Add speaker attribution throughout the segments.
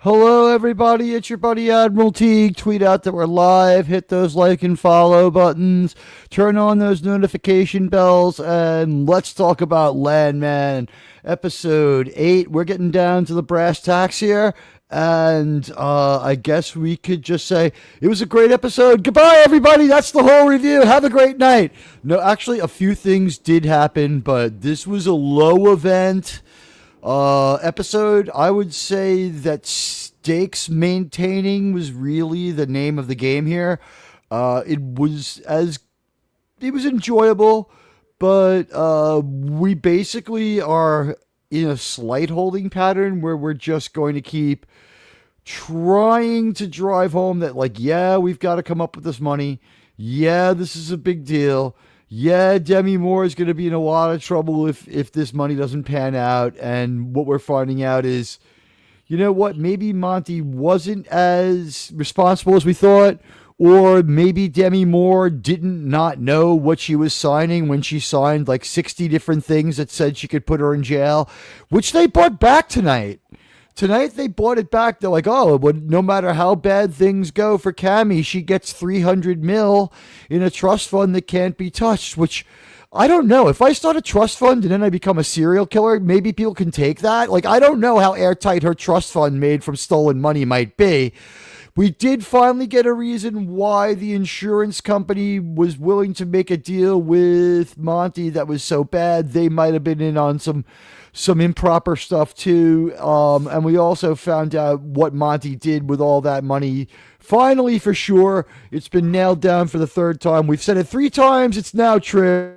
Speaker 1: Hello, everybody. It's your buddy Admiral Teague. Tweet out that we're live. Hit those like and follow buttons. Turn on those notification bells. And let's talk about Landman episode 8. We're getting down to the brass tacks here. And I guess we could just say it was a great episode. Goodbye, everybody. That's the whole review. Have a great night. No, actually, a few things did happen, but this was a low event episode. I would say that stakes maintaining was really the name of the game here. It was enjoyable, but we basically are in a slight holding pattern where we're just going to keep trying to drive home that, like, yeah, we've got to come up with this money. Yeah, this is a big deal. Yeah, Demi Moore is going to be in a lot of trouble if this money doesn't pan out. And what we're finding out is, you know what? Maybe Monty wasn't as responsible as we thought, or maybe Demi Moore didn't not know what she was signing when she signed like 60 different things that said she could put her in jail, which they brought back tonight. Tonight they bought it back. They're like, oh, but no matter how bad things go for Cammy, she gets 300 mil in a trust fund that can't be touched, which I don't know. If I start a trust fund and then I become a serial killer, maybe people can take that. Like, I don't know how airtight her trust fund made from stolen money might be. We did finally get a reason why the insurance company was willing to make a deal with Monty that was so bad. They might have been in on some improper stuff too. And we also found out what Monty did with all that money. Finally, for sure, it's been nailed down for the third time. We've said it 3 times. It's now true.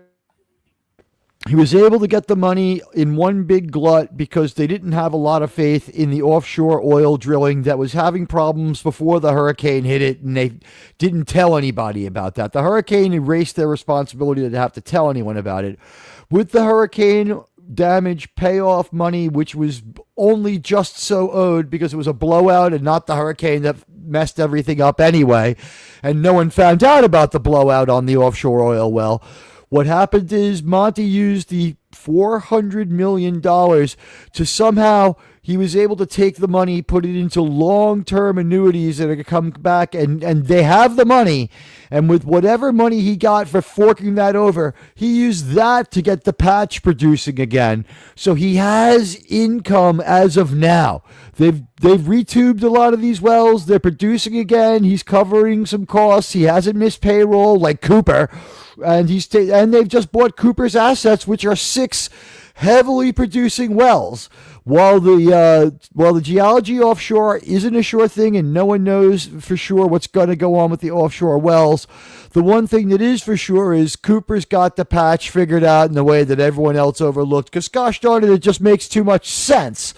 Speaker 1: He was able to get the money in one big glut because they didn't have a lot of faith in the offshore oil drilling that was having problems before the hurricane hit it, and they didn't tell anybody about that. The hurricane erased their responsibility to have to tell anyone about it. With the hurricane damage payoff money, which was only just so owed because it was a blowout and not the hurricane that messed everything up anyway, and no one found out about the blowout on the offshore oil well. What happened is Monty used the $400 million to somehow, he was able to take the money, put it into long-term annuities that are going to come back, and they have the money. And with whatever money he got for forking that over, he used that to get the patch producing again. So he has income as of now. They've retubed a lot of these wells. They're producing again. He's covering some costs. He hasn't missed payroll like Cooper. And they've just bought Cooper's assets, which are 6 heavily producing wells. While the geology offshore isn't a sure thing, and no one knows for sure what's going to go on with the offshore wells, the one thing that is for sure is Cooper's got the patch figured out in the way that everyone else overlooked. Because gosh darn it, it just makes too much sense.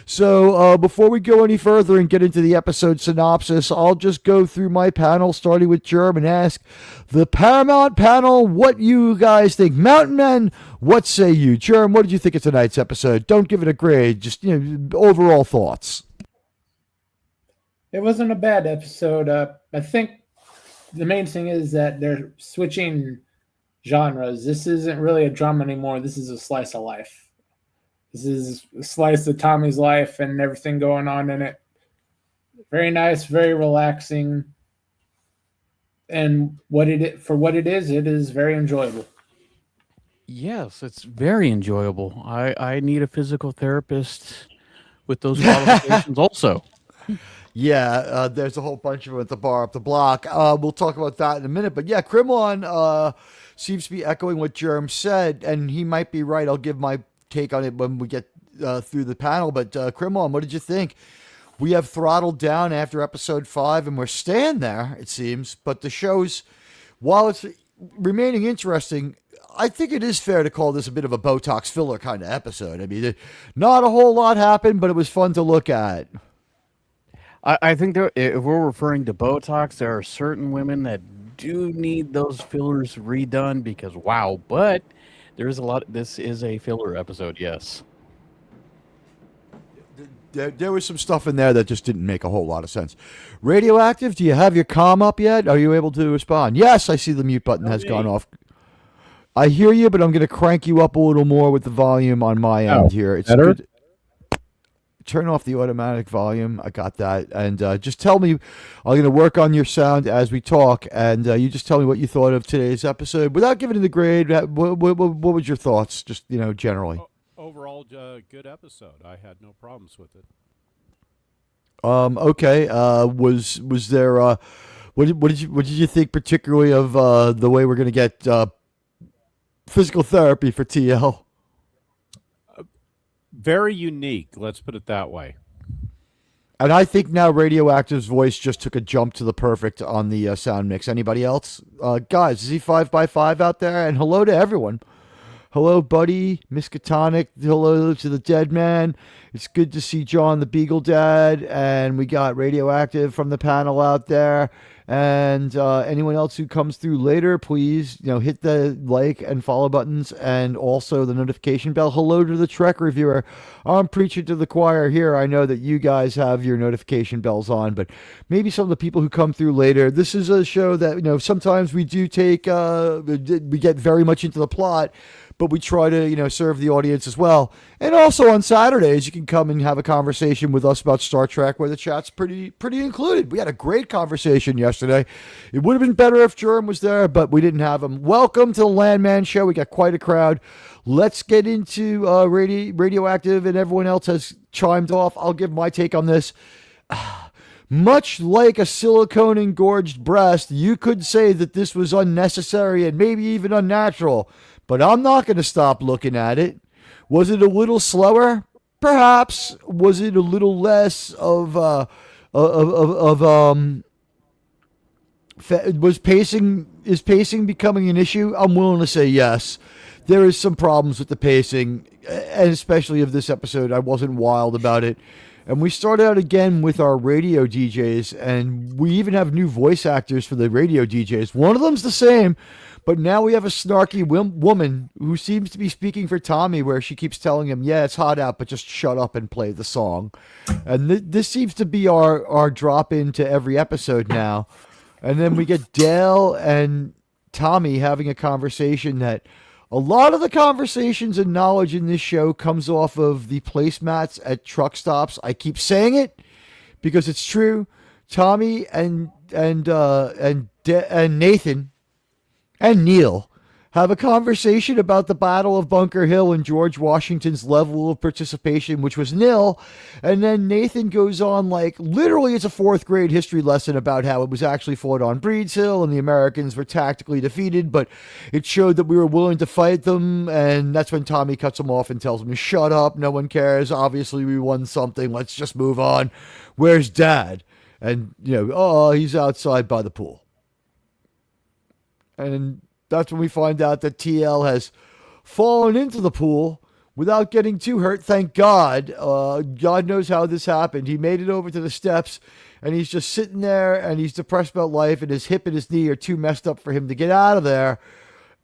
Speaker 1: So before we go any further and get into the episode synopsis, I'll just go through my panel, starting with Germ, and ask the Paramount Panel what you guys think. Mountain Men, what say you? Germ, what did you think of tonight's episode? Don't give it a grade, just overall thoughts.
Speaker 2: It wasn't a bad episode. I think the main thing is that they're switching genres. This isn't really a drama anymore. This is a slice of life. This is a slice of Tommy's life and everything going on in it. Very nice, very relaxing. And what it is very enjoyable.
Speaker 3: Yes, it's very enjoyable. I need a physical therapist with those qualifications also.
Speaker 1: Yeah, there's a whole bunch of them at the bar up the block. We'll talk about that in a minute. But yeah, Krimlon seems to be echoing what Germ said, and he might be right. I'll give my take on it when we get through the panel. But Krimlon, what did you think? We have throttled down after episode 5, and we're staying there, it seems. But the show's, while it's remaining interesting, I think it is fair to call this a bit of a Botox filler kind of episode. I mean, not a whole lot happened, but it was fun to look at.
Speaker 3: I think if we're referring to Botox, there are certain women that do need those fillers redone because wow, but there's a lot. This is a filler episode, yes.
Speaker 1: There was some stuff in there that just didn't make a whole lot of sense. Radioactive, do you have your comm up yet? Are you able to respond? Yes, I see the mute button has gone off. I hear you, but I'm going to crank you up a little more with the volume on my end here. It's
Speaker 2: better?
Speaker 1: good. turn off the automatic volume. I got that. And just tell me, I'm going to work on your sound as we talk. And you just tell me what you thought of today's episode without giving it a grade. What was your thoughts, just, generally?
Speaker 4: Overall, good episode. I had no problems with it.
Speaker 1: Okay. Was there, what did you think particularly of the way we're going to get physical therapy for TL?
Speaker 4: Very unique. Let's put it that way.
Speaker 1: And I think now Radioactive's voice just took a jump to the perfect on the sound mix. Anybody else? Guys, Z5x5 out there, and hello to everyone. Hello, buddy, Miskatonic. Hello to the Dead Man. It's good to see John the Beagle Dad, and we got Radioactive from the panel out there. And anyone else who comes through later, please, hit the like and follow buttons, and also the notification bell. Hello to the Trek reviewer. I'm preaching to the choir here. I know that you guys have your notification bells on, but maybe some of the people who come through later. This is a show that sometimes we do take. We get very much into the plot, but we try to, serve the audience as well. And also on Saturdays, you can come and have a conversation with us about Star Trek, where the chat's pretty included. We had a great conversation yesterday. It would have been better if Jerem was there, but we didn't have him. Welcome to the Landman Show. We got quite a crowd. Let's get into Radioactive, and everyone else has chimed off. I'll give my take on this. Much like a silicone-engorged breast, you could say that this was unnecessary and maybe even unnatural. But I'm not going to stop looking at it. Was it a little slower? Perhaps. Was it a little less was pacing becoming an issue? I'm willing to say yes. There is some problems with the pacing, and especially of this episode. I wasn't wild about it. And we start out again with our radio DJs, and we even have new voice actors for the radio DJs. One of them's the same, but now we have a snarky woman who seems to be speaking for Tommy, where she keeps telling him, yeah, it's hot out, but just shut up and play the song. And this seems to be our drop into every episode now. And then we get Dale and Tommy having a conversation that a lot of the conversations and knowledge in this show comes off of the placemats at truck stops. I keep saying it because it's true. Tommy and Nathan and Neil have a conversation about the Battle of Bunker Hill and George Washington's level of participation, which was nil. And then Nathan goes on, like, literally it's a fourth grade history lesson about how it was actually fought on Breeds Hill and the Americans were tactically defeated, but it showed that we were willing to fight them. And that's when Tommy cuts him off and tells him, shut up, no one cares. Obviously we won something. Let's just move on. Where's Dad? And, he's outside by the pool. And that's when we find out that TL has fallen into the pool without getting too hurt. Thank God. God knows how this happened. He made it over to the steps, and he's just sitting there, and he's depressed about life, and his hip and his knee are too messed up for him to get out of there.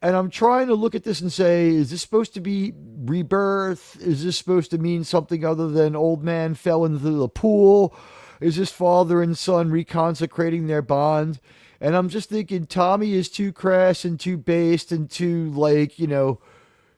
Speaker 1: And I'm trying to look at this and say, is this supposed to be rebirth? Is this supposed to mean something other than old man fell into the pool? Is this father and son reconsecrating their bond? And I'm just thinking Tommy is too crass and too based and too,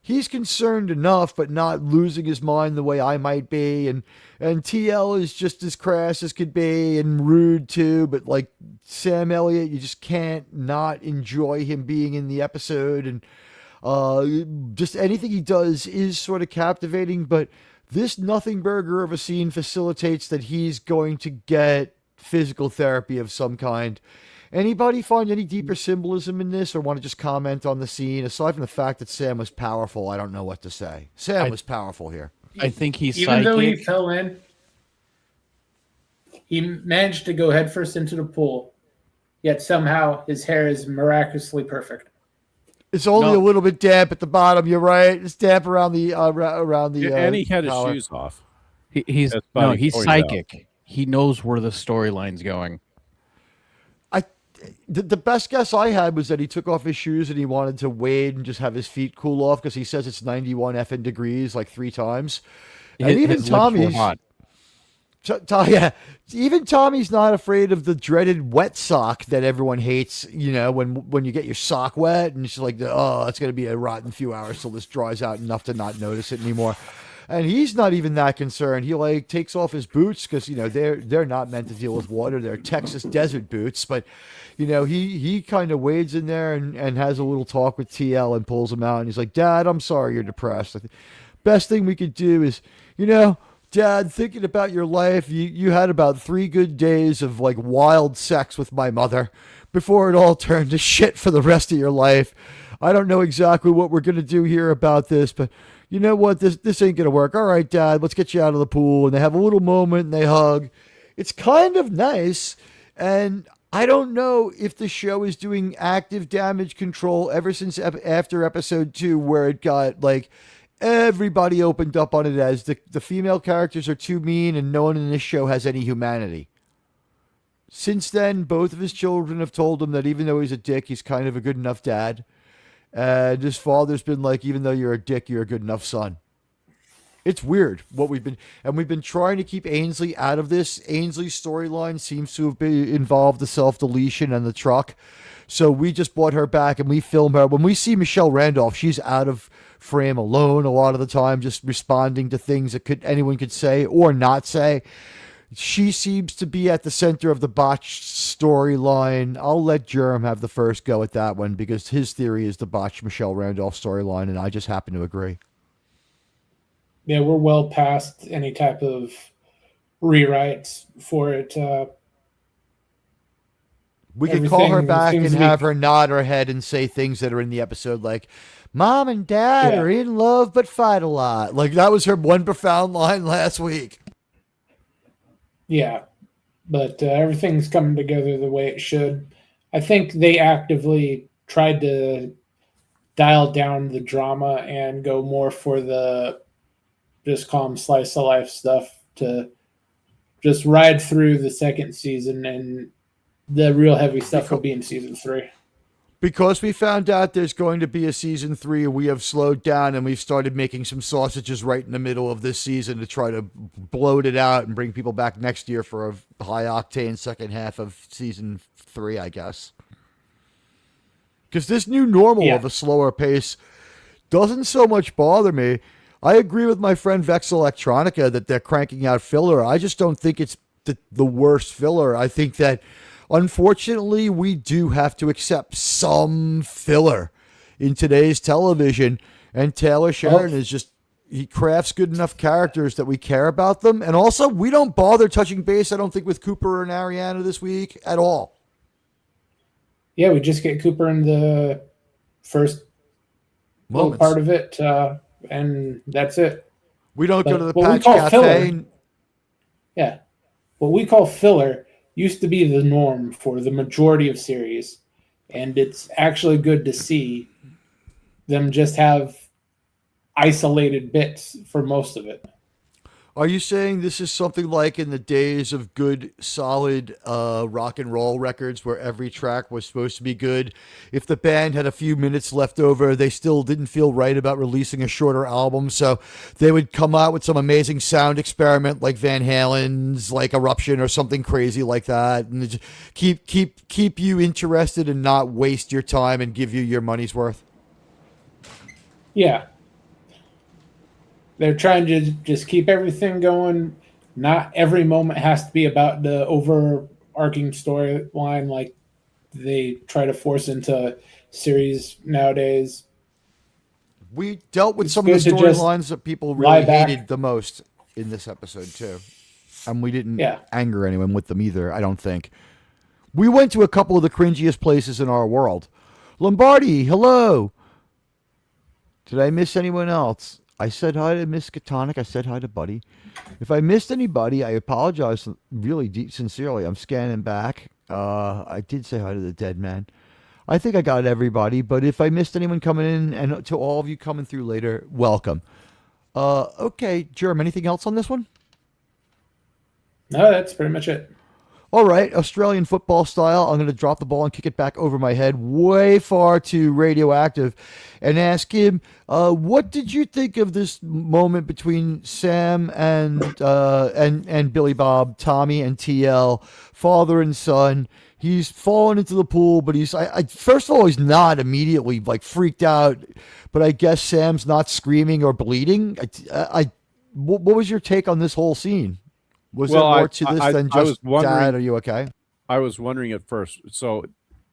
Speaker 1: he's concerned enough, but not losing his mind the way I might be. And TL is just as crass as could be and rude too. But like Sam Elliott, you just can't not enjoy him being in the episode. And just anything he does is sort of captivating. But this nothing burger of a scene facilitates that he's going to get physical therapy of some kind. Anybody find any deeper symbolism in this or want to just comment on the scene? Aside from the fact that Sam was powerful, I don't know what to say. Sam was powerful here.
Speaker 3: I think he's
Speaker 2: Even
Speaker 3: psychic.
Speaker 2: though he fell in, he managed to go headfirst into the pool, yet somehow his hair is miraculously perfect.
Speaker 1: It's only a little bit damp at the bottom. You're right. It's damp around the
Speaker 4: And he had his
Speaker 1: collar.
Speaker 4: shoes off.
Speaker 3: He's
Speaker 4: As Buddy
Speaker 3: he's
Speaker 4: pointed out.
Speaker 3: psychic. He knows where the storyline's going.
Speaker 1: The best guess I had was that he took off his shoes and he wanted to wade and just have his feet cool off because he says it's 91 effing degrees like 3 times. And even
Speaker 3: His lips were
Speaker 1: Tommy's
Speaker 3: hot.
Speaker 1: yeah, even Tommy's not afraid of the dreaded wet sock that everyone hates. When you get your sock wet and it's just like, oh, it's going to be a rotten few hours till this dries out enough to not notice it anymore. And he's not even that concerned. He like takes off his boots because they're not meant to deal with water. They're Texas desert boots. But he kind of wades in there and has a little talk with TL and pulls him out. And he's like, Dad, I'm sorry you're depressed. Best thing we could do is, Dad, thinking about your life, you had about 3 good days of like wild sex with my mother before it all turned to shit for the rest of your life. I don't know exactly what we're going to do here about this, but you know what? This ain't going to work. All right, Dad, let's get you out of the pool. And they have a little moment and they hug. It's kind of nice. And I don't know if the show is doing active damage control ever since after episode 2, where it got like everybody opened up on it as the female characters are too mean and no one in this show has any humanity. Since then, both of his children have told him that even though he's a dick, he's kind of a good enough dad. And his father's been like, even though you're a dick, you're a good enough son. It's weird what we've been trying to keep Ainsley out of this. Ainsley's storyline seems to have been involved the self-deletion and the truck. So we just brought her back and we film her. When we see Michelle Randolph, she's out of frame alone a lot of the time, just responding to things that anyone could say or not say. She seems to be at the center of the botched storyline. I'll let Jerem have the first go at that one because his theory is the botched Michelle Randolph storyline, and I just happen to agree.
Speaker 2: Yeah, we're well past any type of rewrites for it.
Speaker 1: We could call her back and have her nod her head and say things that are in the episode like, Mom and Dad are in love but fight a lot. Like that was her one profound line last week.
Speaker 2: Yeah, but everything's coming together the way it should. I think they actively tried to dial down the drama and go more for the just call them slice of life stuff to just ride through the second season, and the real heavy stuff will be in season 3.
Speaker 1: Because we found out there's going to be a season 3, we have slowed down and we've started making some sausages right in the middle of this season to try to bloat it out and bring people back next year for a high octane second half of season 3, I guess. Because this new normal of a slower pace doesn't so much bother me. I agree with my friend Vex Electronica that they're cranking out filler. I just don't think it's the worst filler. I think that unfortunately, we do have to accept some filler in today's television. And Taylor Sheridan is just, he crafts good enough characters that we care about them. And also, we don't bother touching base, I don't think, with Cooper and Ariana this week at all.
Speaker 2: Yeah, we just get Cooper in the first little part of it, and that's it.
Speaker 1: We don't go to the Patch Cafe.
Speaker 2: Yeah. What we call filler used to be the norm for the majority of series, and it's actually good to see them just have isolated bits for most of it.
Speaker 1: Are you saying this is something like in the days of good, solid rock and roll records where every track was supposed to be good? If the band had a few minutes left over, they still didn't feel right about releasing a shorter album, so they would come out with some amazing sound experiment like Van Halen's, like Eruption or something crazy like that, and just keep you interested and not waste your time and give you your money's worth?
Speaker 2: Yeah. They're trying to just keep everything going. Not every moment has to be about the overarching storyline like they try to force into series nowadays.
Speaker 1: We dealt with some of the storylines that people really hated the most in this episode, too. And we didn't anger anyone with them either, I don't think. We went to a couple of the cringiest places in our world. Lombardi, hello. Did I miss anyone else? I said hi to Miss Katonic. I said hi to Buddy. If I missed anybody, I apologize really sincerely. I'm scanning back. I did say hi to the dead man. I think I got everybody, but if I missed anyone coming in, and to all of you coming through later, welcome. Okay, Jerem, anything else on this one?
Speaker 2: No, that's pretty much it.
Speaker 1: All right, Australian football style, I'm going to drop the ball and kick it back over my head way far to Radioactive and ask him, what did you think of this moment between Sam and Billy Bob, Tommy and TL, father and son? He's fallen into the pool, but first of all, he's not immediately like freaked out, but I guess Sam's not screaming or bleeding. what was your take on this whole scene? Was
Speaker 4: Well,
Speaker 1: there more to this than
Speaker 4: I was
Speaker 1: just
Speaker 4: wondering.
Speaker 1: Dad? Are you okay?
Speaker 4: I was wondering at first. So,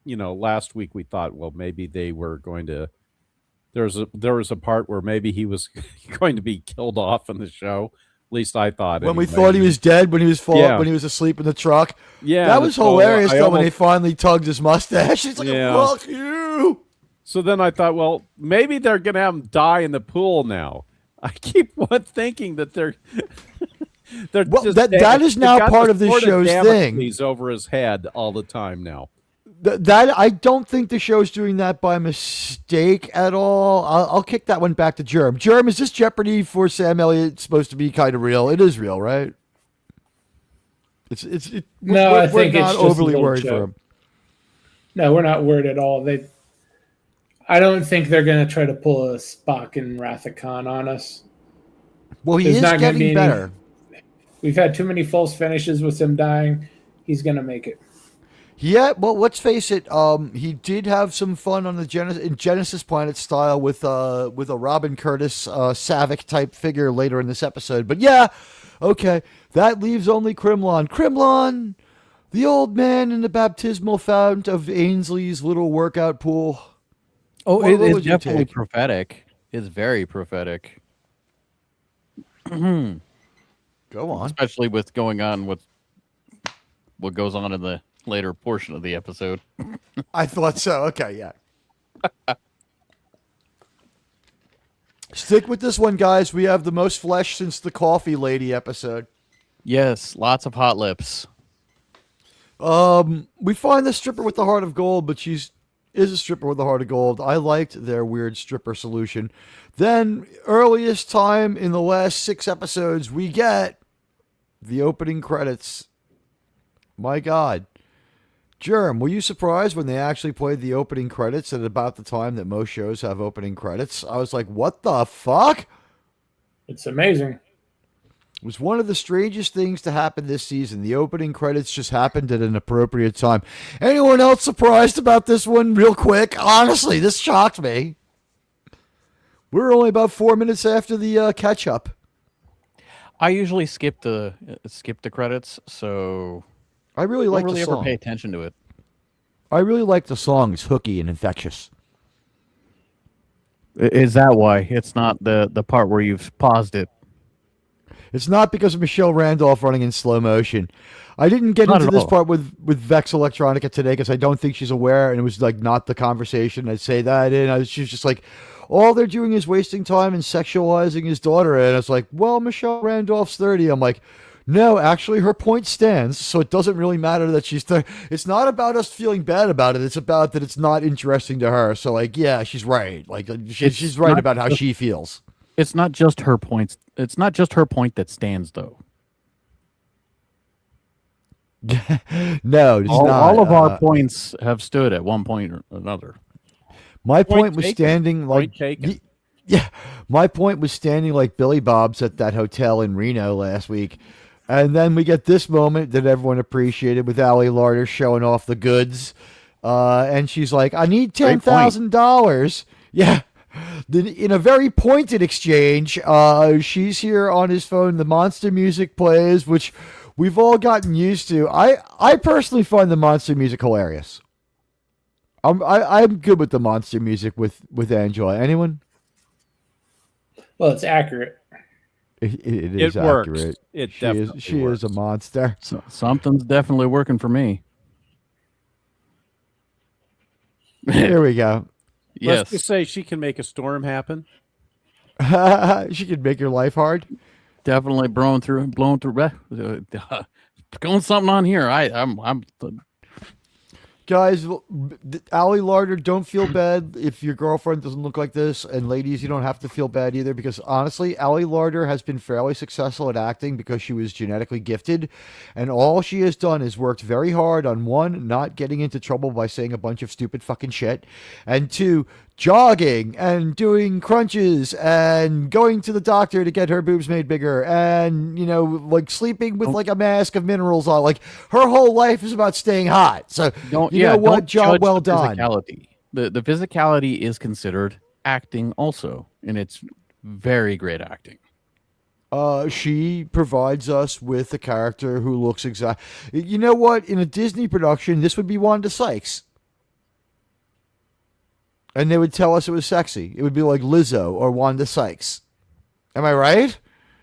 Speaker 4: last week we thought, well, maybe they were going to. There was a part where maybe he was going to be killed off in the show. At least I thought.
Speaker 1: When we
Speaker 4: anyway.
Speaker 1: thought he was dead, when he was
Speaker 4: Yeah.
Speaker 1: when he was asleep in the truck.
Speaker 4: Yeah,
Speaker 1: That was
Speaker 4: so
Speaker 1: hilarious
Speaker 4: I
Speaker 1: though when he
Speaker 4: almost-
Speaker 1: finally tugged his mustache. He's like,
Speaker 4: Yeah.
Speaker 1: "Fuck you."
Speaker 4: So then I thought, well, maybe they're going to have him die in the pool now. I keep thinking that they're
Speaker 1: Well,
Speaker 4: just
Speaker 1: that is
Speaker 4: they've
Speaker 1: now
Speaker 4: got
Speaker 1: part
Speaker 4: the
Speaker 1: of the
Speaker 4: sword
Speaker 1: show's thing.
Speaker 4: Damocles over his head all the time now.
Speaker 1: That I don't think the show's doing that by mistake at all. I'll kick that one back to Germ. Germ, is this Jeopardy for Sam Elliott supposed to be kind of real? It is real, right?
Speaker 2: No, I think
Speaker 1: we're
Speaker 2: it's
Speaker 1: not
Speaker 2: just a
Speaker 1: overly
Speaker 2: little
Speaker 1: worried for
Speaker 2: joke.
Speaker 1: him.
Speaker 2: No, we're not worried at all. I don't think they're going to try to pull a Spock and Wrath of Khan on us.
Speaker 1: Well, he
Speaker 2: There's
Speaker 1: is
Speaker 2: not gonna be
Speaker 1: getting
Speaker 2: any-
Speaker 1: better.
Speaker 2: We've had too many false finishes with him dying. He's going to make it.
Speaker 1: Yeah, well, let's face it. He did have some fun on the Genesis Planet style with a Robin Curtis Savick type figure later in this episode. But yeah, okay, that leaves only Krimlon. Krimlon, the old man in the baptismal fount of Ainsley's little workout pool.
Speaker 3: Oh,
Speaker 1: What
Speaker 3: it's
Speaker 1: was your
Speaker 3: definitely
Speaker 1: take?
Speaker 3: prophetic. It's very prophetic,
Speaker 1: Go on.
Speaker 3: especially with going on with what goes on in the later portion of the episode.
Speaker 1: I thought so. Okay, yeah. Stick with this one, guys. We have the most flesh since the Coffee Lady episode.
Speaker 3: Yes, lots of hot lips.
Speaker 1: We find the stripper with the heart of gold, but is a stripper with the heart of gold. I liked their weird stripper solution. Then, earliest time in the last 6 episodes, we get the opening credits. My God. Germ, were you surprised when they actually played the opening credits at about the time that most shows have opening credits? I was like, what the fuck?
Speaker 2: It's amazing.
Speaker 1: It was one of the strangest things to happen this season. The opening credits just happened at an appropriate time. Anyone else surprised about this one real quick? Honestly, this shocked me. We're only about 4 minutes after the catch-up.
Speaker 3: I usually skip the credits, so
Speaker 1: I really
Speaker 3: I
Speaker 1: like
Speaker 3: don't really
Speaker 1: the
Speaker 3: ever
Speaker 1: song.
Speaker 3: pay attention to it.
Speaker 1: I really like the song. It's hooky and infectious.
Speaker 3: Is that why? It's not the part where you've paused it.
Speaker 1: It's not because of Michelle Randolph running in slow motion. I didn't get
Speaker 3: Not
Speaker 1: into
Speaker 3: at
Speaker 1: this
Speaker 3: all.
Speaker 1: part with Vex Electronica today because I don't think she's aware, and it was like not the conversation. I'd say that, and she was just like, all they're doing is wasting time and sexualizing his daughter. And I was like, well, Michelle Randolph's 30. I'm like, no, actually, her point stands, so it doesn't really matter that she's 30. It's not about us feeling bad about it. It's about that it's not interesting to her. So, like, yeah, she's right. Like, she's right
Speaker 3: not
Speaker 1: about how
Speaker 3: just-
Speaker 1: she feels.
Speaker 3: It's not just her points. It's not just her point that stands, though.
Speaker 1: No, it's not.
Speaker 3: All of our points have stood at one point or another.
Speaker 1: My
Speaker 4: Point
Speaker 1: point was
Speaker 4: taken.
Speaker 1: standing like
Speaker 4: Point taken.
Speaker 1: yeah, my point was standing like Billy Bob's at that hotel in Reno last week. And then we get this moment that everyone appreciated with Allie Larder showing off the goods. And she's like, I need $10,000. Yeah. Then in a very pointed exchange, she's here on his phone. The monster music plays, which we've all gotten used to. I personally find the monster music hilarious. I'm good with the monster music with Angela. Anyone?
Speaker 2: Well, it's accurate.
Speaker 1: It
Speaker 4: It
Speaker 1: is
Speaker 4: works.
Speaker 1: accurate.
Speaker 4: It
Speaker 1: She
Speaker 4: definitely
Speaker 1: is a
Speaker 4: works.
Speaker 1: monster.
Speaker 3: So, something's definitely working for me.
Speaker 1: Here we go.
Speaker 4: Let's
Speaker 3: Yes.
Speaker 4: just say she can make a storm happen.
Speaker 1: She could make your life hard.
Speaker 3: Definitely blown through. Going something on here. I'm
Speaker 1: Guys, Allie Larder, don't feel bad if your girlfriend doesn't look like this. And ladies, you don't have to feel bad either because honestly, Allie Larder has been fairly successful at acting because she was genetically gifted. And all she has done is worked very hard on one, not getting into trouble by saying a bunch of stupid fucking shit. And two, jogging and doing crunches and going to the doctor to get her boobs made bigger and, you know, like sleeping with like a mask of minerals on. Like her whole life is about staying hot. So, you know what?
Speaker 3: don't
Speaker 1: Job
Speaker 3: judge
Speaker 1: well
Speaker 3: the
Speaker 1: done.
Speaker 3: physicality. The physicality is considered acting also, and it's very great acting.
Speaker 1: She provides us with a character who looks exact. You know what? In a Disney production, this would be Wanda Sykes. And they would tell us it was sexy. It would be like Lizzo or Wanda Sykes. Am I right?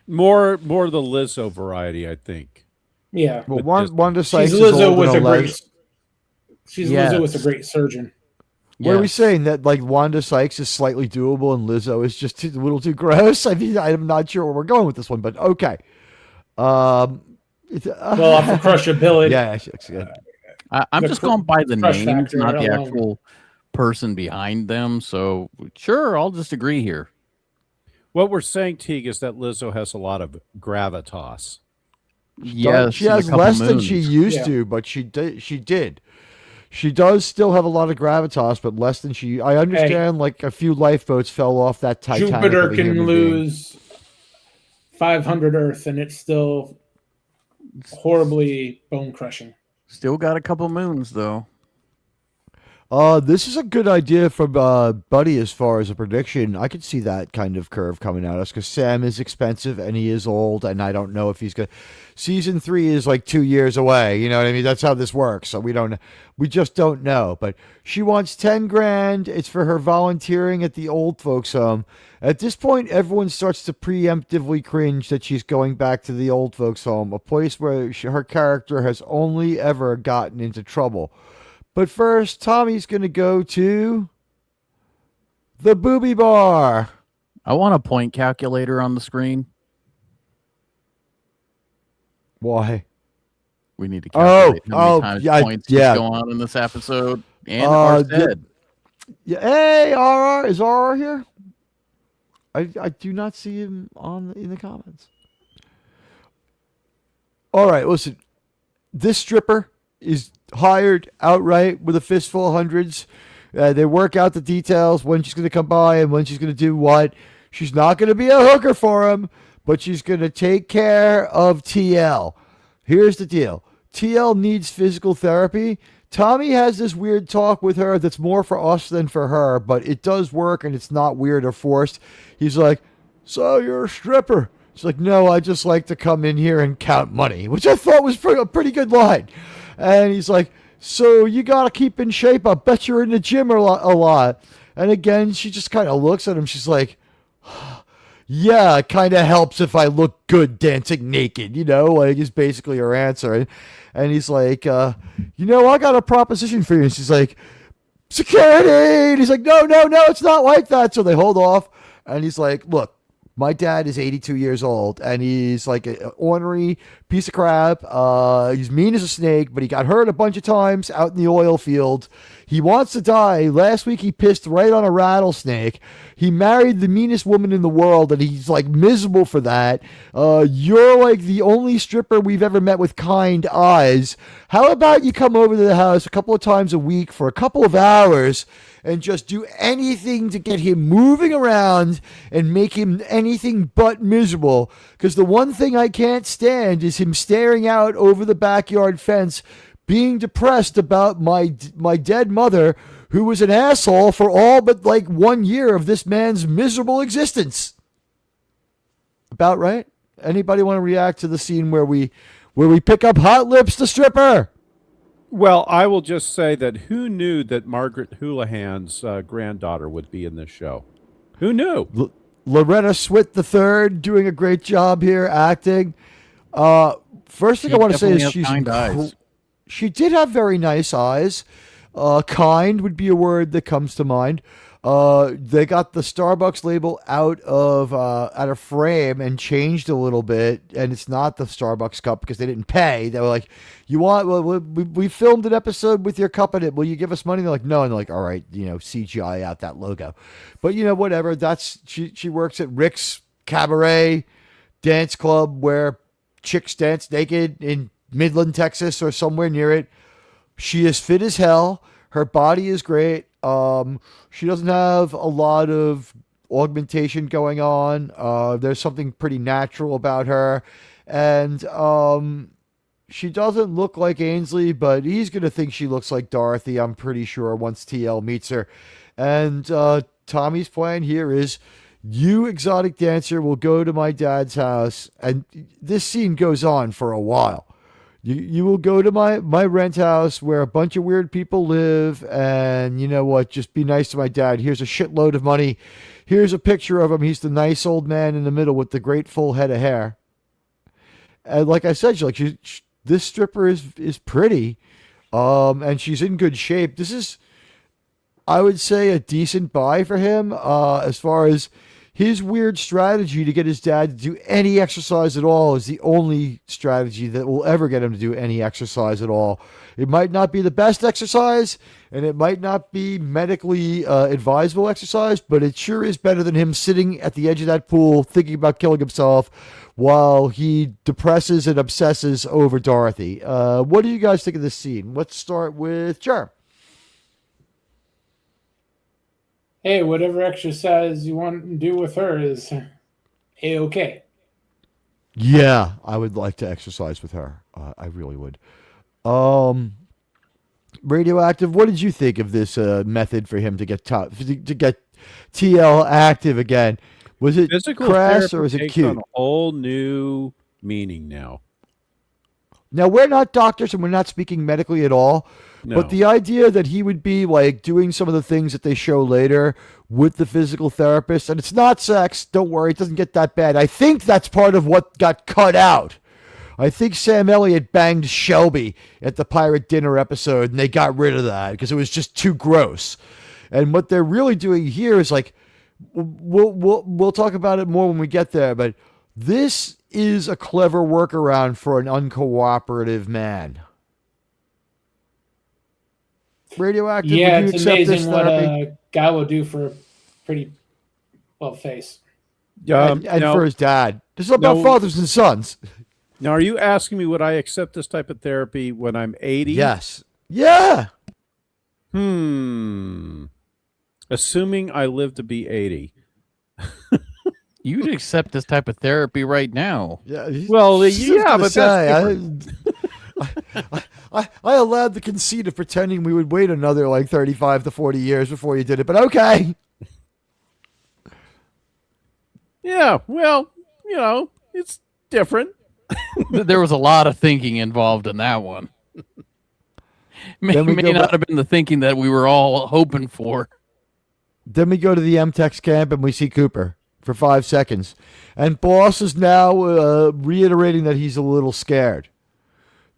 Speaker 4: More the Lizzo variety, I think.
Speaker 2: Yeah.
Speaker 1: Well,
Speaker 4: With
Speaker 1: Wanda
Speaker 2: She's
Speaker 1: Sykes is
Speaker 2: Lizzo
Speaker 1: old
Speaker 2: with
Speaker 1: and
Speaker 2: a great.
Speaker 1: les-
Speaker 2: She's
Speaker 3: Yes.
Speaker 2: Lizzo with a great surgeon.
Speaker 1: What are we
Speaker 3: Yes.
Speaker 1: saying? That like Wanda Sykes is slightly doable and Lizzo is just a little too gross? I mean, I'm not sure where we're going with this one, but okay.
Speaker 2: Well, off of crushability.
Speaker 1: Yeah, she looks good.
Speaker 3: I'm
Speaker 2: The
Speaker 3: just going by the
Speaker 2: crush
Speaker 3: names,
Speaker 2: factor
Speaker 3: not the
Speaker 2: alone.
Speaker 3: actual person behind them. So sure, I'll just agree here.
Speaker 4: What we're saying, Teague, is that Lizzo has a lot of gravitas.
Speaker 3: Yes,
Speaker 1: She
Speaker 3: and a
Speaker 1: has
Speaker 3: couple
Speaker 1: less than she
Speaker 3: moons.
Speaker 1: used
Speaker 2: Yeah.
Speaker 1: to, but she did. She does still have a lot of gravitas, but less than she. I understand, like a few lifeboats fell off that Titanic.
Speaker 2: Jupiter
Speaker 1: of a
Speaker 2: can
Speaker 1: human being.
Speaker 2: lose 500 Earth, and it's still horribly bone crushing.
Speaker 3: Still got a couple moons though.
Speaker 1: This is a good idea from Buddy as far as a prediction. I could see that kind of curve coming at us because Sam is expensive and he is old, and I don't know if he's going to. Season 3 is like 2 years away. You know what I mean? That's how this works. So we just don't know. But she wants 10 grand. It's for her volunteering at the old folks home. At this point, everyone starts to preemptively cringe that she's going back to the old folks home, a place where her character has only ever gotten into trouble. But first, Tommy's going to go to the booby bar.
Speaker 3: I want a point calculator on the screen.
Speaker 1: Why?
Speaker 3: We need to calculate how many times
Speaker 1: yeah,
Speaker 3: points
Speaker 1: yeah.
Speaker 3: go on in this episode. And
Speaker 1: Uh,
Speaker 3: Arstead.
Speaker 1: Yeah, hey, RR. Is RR here? I do not see him in the comments. All right, listen. This stripper is hired outright with a fistful of hundreds. They work out the details, when she's going to come by and when she's going to do what. She's not going to be a hooker for him, but she's going to take care of TL. Here's the deal. TL needs physical therapy. Tommy has this weird talk with her that's more for us than for her, but it does work and it's not weird or forced. He's like, so you're a stripper. She's like, no, I just like to come in here and count money, which I thought was a pretty good line. And he's like, so you got to keep in shape. I bet you're in the gym a lot. And again, she just kind of looks at him. She's like, yeah, it kind of helps if I look good dancing naked, like is basically her answer. And he's like, I got a proposition for you. And she's like, security. And he's like, no, it's not like that. So they hold off. And he's like, look, my dad is 82 years old, and he's like an ornery piece of crap. He's mean as a snake, but he got hurt a bunch of times out in the oil field. He wants to die. Last week, he pissed right on a rattlesnake. He married the meanest woman in the world, and he's like miserable for that. You're like the only stripper we've ever met with kind eyes. How about you come over to the house a couple of times a week for a couple of hours and just do anything to get him moving around and make him anything but miserable? Because the one thing I can't stand is him staring out over the backyard fence, being depressed about my dead mother, who was an asshole for all but like 1 year of this man's miserable existence. About right? Anybody want to react to the scene where we pick up Hot Lips the stripper?
Speaker 4: Well, I will just say that who knew that Margaret Houlihan's granddaughter would be in this show? Who knew?
Speaker 1: Loretta Swit III doing a great job here acting. First thing
Speaker 3: She
Speaker 1: I want to say
Speaker 3: definitely
Speaker 1: is
Speaker 3: has
Speaker 1: she's
Speaker 3: kind eyes.
Speaker 1: she did have very nice eyes. Kind would be a word that comes to mind. They got the Starbucks label out of frame and changed a little bit, and it's not the Starbucks cup because they didn't pay. They were like, "You want? Well, we filmed an episode with your cup in it. Will you give us money?" They're like, "No," and they're like, "All right, CGI out that logo." But whatever. That's she works at Rick's Cabaret Dance Club where chicks dance naked in Midland, Texas, or somewhere near it. She is fit as hell. Her body is great. She doesn't have a lot of augmentation going on. There's something pretty natural about her. And she doesn't look like Ainsley, but he's going to think she looks like Dorothy, I'm pretty sure, once TL meets her. And Tommy's plan here is You, exotic dancer, will go to my dad's house, and this scene goes on for a while. You will go to my rent house where a bunch of weird people live, and you know what? Just be nice to my dad. Here's a shitload of money. Here's a picture of him. He's the nice old man in the middle with the great full head of hair. And like I said, this stripper is pretty, and she's in good shape. This is, I would say, a decent buy for him, as far as his weird strategy to get his dad to do any exercise at all is the only strategy that will ever get him to do any exercise at all. It might not be the best exercise, and it might not be medically advisable exercise, but it sure is better than him sitting at the edge of that pool thinking about killing himself while he depresses and obsesses over Dorothy. What do you guys think of this scene? Let's start with Jar.
Speaker 2: Hey, whatever exercise you want to do with her is A-okay.
Speaker 1: Yeah, I would like to exercise with her. I really would. Radioactive, what did you think of this method for him to get TL active again? Was it
Speaker 4: Physical
Speaker 1: crass
Speaker 4: therapy
Speaker 1: or is it
Speaker 4: takes
Speaker 1: cute?
Speaker 4: on a whole new meaning now.
Speaker 1: Now, we're not doctors and we're not speaking medically at all,
Speaker 4: No.
Speaker 1: but the idea that he would be like doing some of the things that they show later with the physical therapist, and it's not sex, don't worry, it doesn't get that bad. I think that's part of what got cut out. I think Sam Elliott banged Shelby at the pirate dinner episode, and they got rid of that because it was just too gross. And what they're really doing here is like, we'll talk about it more when we get there, but this is a clever workaround for an uncooperative man. Radioactive,
Speaker 2: Yeah,
Speaker 1: would you
Speaker 2: it's
Speaker 1: accept this
Speaker 2: amazing what
Speaker 1: therapy?
Speaker 2: a guy will do for a pretty well face.
Speaker 1: And
Speaker 4: now,
Speaker 1: for his dad. This is about
Speaker 4: No.
Speaker 1: fathers and sons.
Speaker 4: now, are you asking me would I accept this type of therapy when I'm 80?
Speaker 1: Yes. Yeah.
Speaker 4: Assuming I live to be 80.
Speaker 3: You'd accept this type of therapy right now.
Speaker 1: Yeah.
Speaker 4: Well,
Speaker 1: I was
Speaker 4: yeah,
Speaker 1: gonna
Speaker 4: but
Speaker 1: say, I allowed the conceit of pretending we would wait another like 35 to 40 years before you did it, but okay.
Speaker 4: Yeah, well, it's different.
Speaker 3: There was a lot of thinking involved in that one. May
Speaker 1: Then we go
Speaker 3: not
Speaker 1: back-
Speaker 3: have been the thinking that we were all hoping for.
Speaker 1: Then we go to the MTEX camp and we see Cooper for 5 seconds. And Boss is now reiterating that he's a little scared.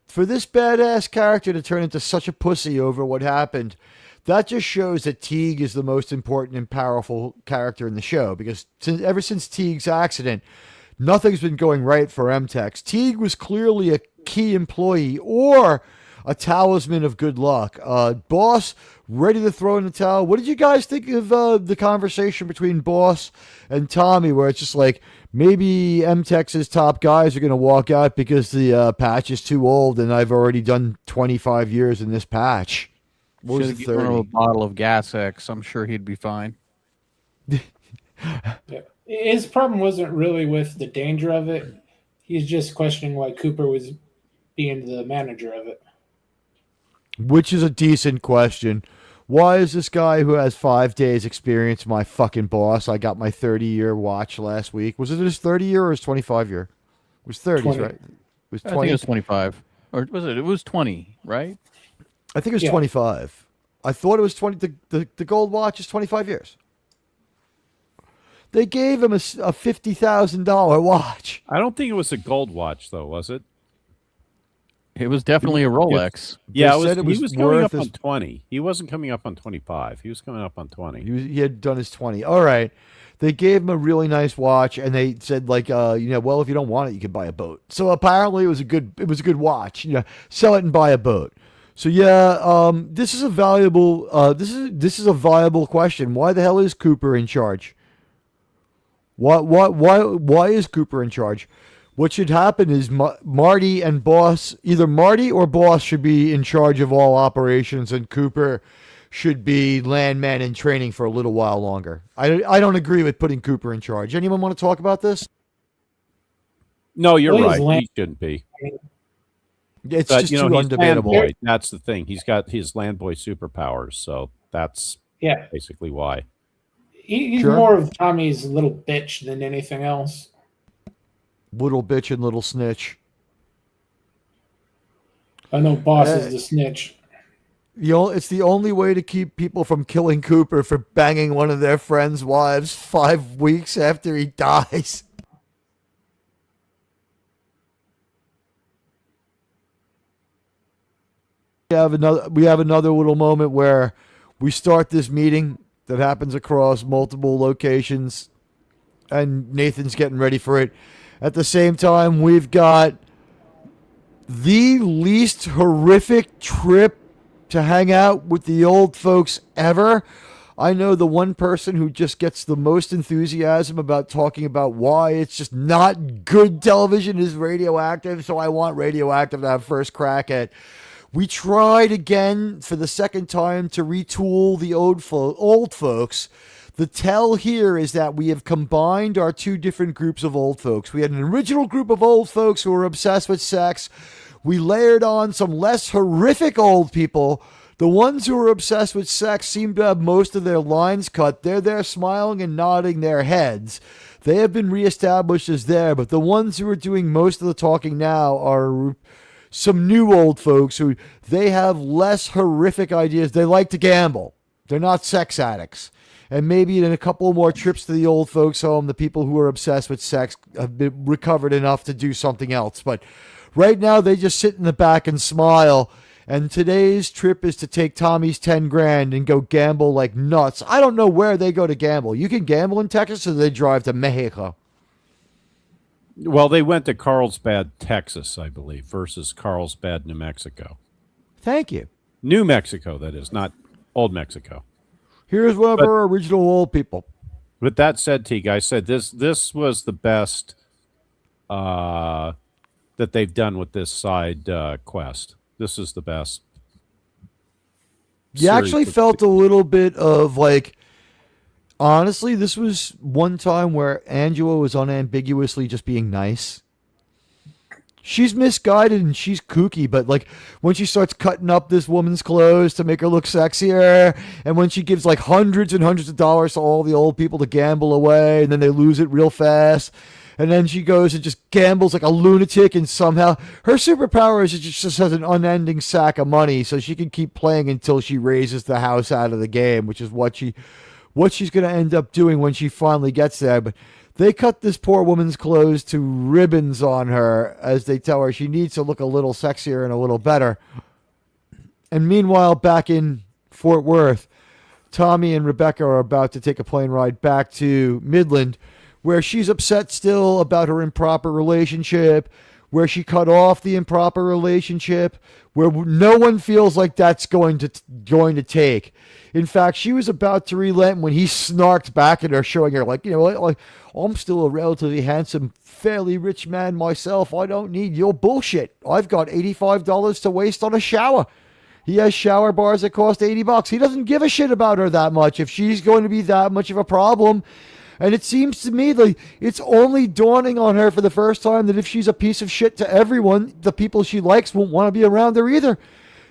Speaker 1: For this badass character to turn into such a pussy over what happened, that just shows that Teague is the most important and powerful character in the show. Because ever since Teague's accident, nothing's been going right for MTEX. Teague was clearly a key employee or a talisman of good luck. Boss, ready to throw in the towel. What did you guys think of the conversation between Boss and Tommy, where it's just like maybe MTEX's top guys are going to walk out because the patch is too old and I've already done 25 years in this patch? What was
Speaker 3: Should
Speaker 1: it,
Speaker 3: have given him a
Speaker 1: 30?
Speaker 3: bottle of Gas X. I'm sure he'd be fine.
Speaker 2: Yeah. His problem wasn't really with the danger of it. He's just questioning why Cooper was being the manager of it.
Speaker 1: Which is a decent question. Why is this guy who has 5 days experience my fucking boss? I got my 30-year watch last week. Was it his 30-year or his 25-year? It was 30s,
Speaker 2: 20.
Speaker 1: right? It was
Speaker 3: I
Speaker 1: 20.
Speaker 3: think it was 25. Or was it? It was 20, right?
Speaker 1: I think it was
Speaker 2: Yeah.
Speaker 1: 25. I thought it was 20. The gold watch is 25 years. They gave him a $50,000 watch.
Speaker 4: I don't think it was a gold watch, though, was it?
Speaker 3: It was definitely a Rolex.
Speaker 4: Yeah,
Speaker 1: They said it
Speaker 4: he
Speaker 1: was
Speaker 4: was coming up
Speaker 1: worth
Speaker 4: on
Speaker 1: his-
Speaker 4: 20. He wasn't coming up on 25. He was coming up on 20.
Speaker 1: He had done his 20. All right. They gave him a really nice watch, and they said like, well, if you don't want it, you can buy a boat. So apparently, it was a good watch. Sell it and buy a boat. So yeah, this is a valuable. This is a viable question. Why the hell is Cooper in charge? Why is Cooper in charge? What should happen is Marty and Boss, either Marty or Boss, should be in charge of all operations, and Cooper should be landman in training for a little while longer. I don't agree with putting Cooper in charge. Anyone want to talk about this?
Speaker 4: No, you're
Speaker 2: Well,
Speaker 4: right.
Speaker 2: he's
Speaker 4: He shouldn't be.
Speaker 1: It's
Speaker 4: But,
Speaker 1: just too
Speaker 4: he's
Speaker 1: undebatable.
Speaker 4: Landboy. That's the thing. He's got his Landboy superpowers, so that's
Speaker 2: Yeah.
Speaker 4: basically why.
Speaker 2: He's
Speaker 1: Sure.
Speaker 2: more of Tommy's little bitch than anything else.
Speaker 1: Little bitch and little snitch.
Speaker 2: I know Boss is the snitch.
Speaker 1: It's the only way to keep people from killing Cooper for banging one of their friends' wives 5 weeks after he dies. We have another little moment where we start this meeting that happens across multiple locations, and Nathan's getting ready for it. At the same time, we've got the least horrific trip to hang out with the old folks ever. I know the one person who just gets the most enthusiasm about talking about why it's just not good television is Radioactive, so I want Radioactive to have first crack at. We tried again for the second time to retool the old folks. The tell here is that we have combined our two different groups of old folks. We had an original group of old folks who were obsessed with sex. We layered on some less horrific old people. The ones who were obsessed with sex seem to have most of their lines cut. They're there smiling and nodding their heads. They have been reestablished as there, but the ones who are doing most of the talking now are some new old folks who they have less horrific ideas. They like to gamble. They're not sex addicts. And maybe in a couple more trips to the old folks home, the people who are obsessed with sex have been recovered enough to do something else. But right now, they just sit in the back and smile. And today's trip is to take Tommy's 10 grand and go gamble like nuts. I don't know where they go to gamble. You can gamble in Texas, or they drive to Mexico.
Speaker 4: Well, they went to Carlsbad, Texas, I believe, versus Carlsbad, New Mexico.
Speaker 1: Thank you.
Speaker 4: New Mexico, that is, not Old Mexico.
Speaker 1: Here's one of our original old people.
Speaker 4: With that said, Teague, I said this was the best that they've done with this side quest. This is the best.
Speaker 1: You actually felt a little bit of like, honestly, this was one time where Angela was unambiguously just being nice. She's misguided and she's kooky, but like when she starts cutting up this woman's clothes to make her look sexier, and when she gives like hundreds and hundreds of dollars to all the old people to gamble away, and then they lose it real fast, and then she goes and just gambles like a lunatic, and somehow her superpower is she just has an unending sack of money, so she can keep playing until she raises the house out of the game, which is what she's going to end up doing when she finally gets there. But they cut this poor woman's clothes to ribbons on her as they tell her she needs to look a little sexier and a little better. And meanwhile, back in Fort Worth, Tommy and Rebecca are about to take a plane ride back to Midland, where she's upset still about her improper relationship, where she cut off the improper relationship, where no one feels like that's going to take. In fact, she was about to relent when he snarked back at her, showing her like, I'm still a relatively handsome, fairly rich man myself. I don't need your bullshit. I've got $85 to waste on a shower. He has shower bars that cost $80. He doesn't give a shit about her that much if she's going to be that much of a problem. And it seems to me like it's only dawning on her for the first time that if she's a piece of shit to everyone, the people she likes won't want to be around her either.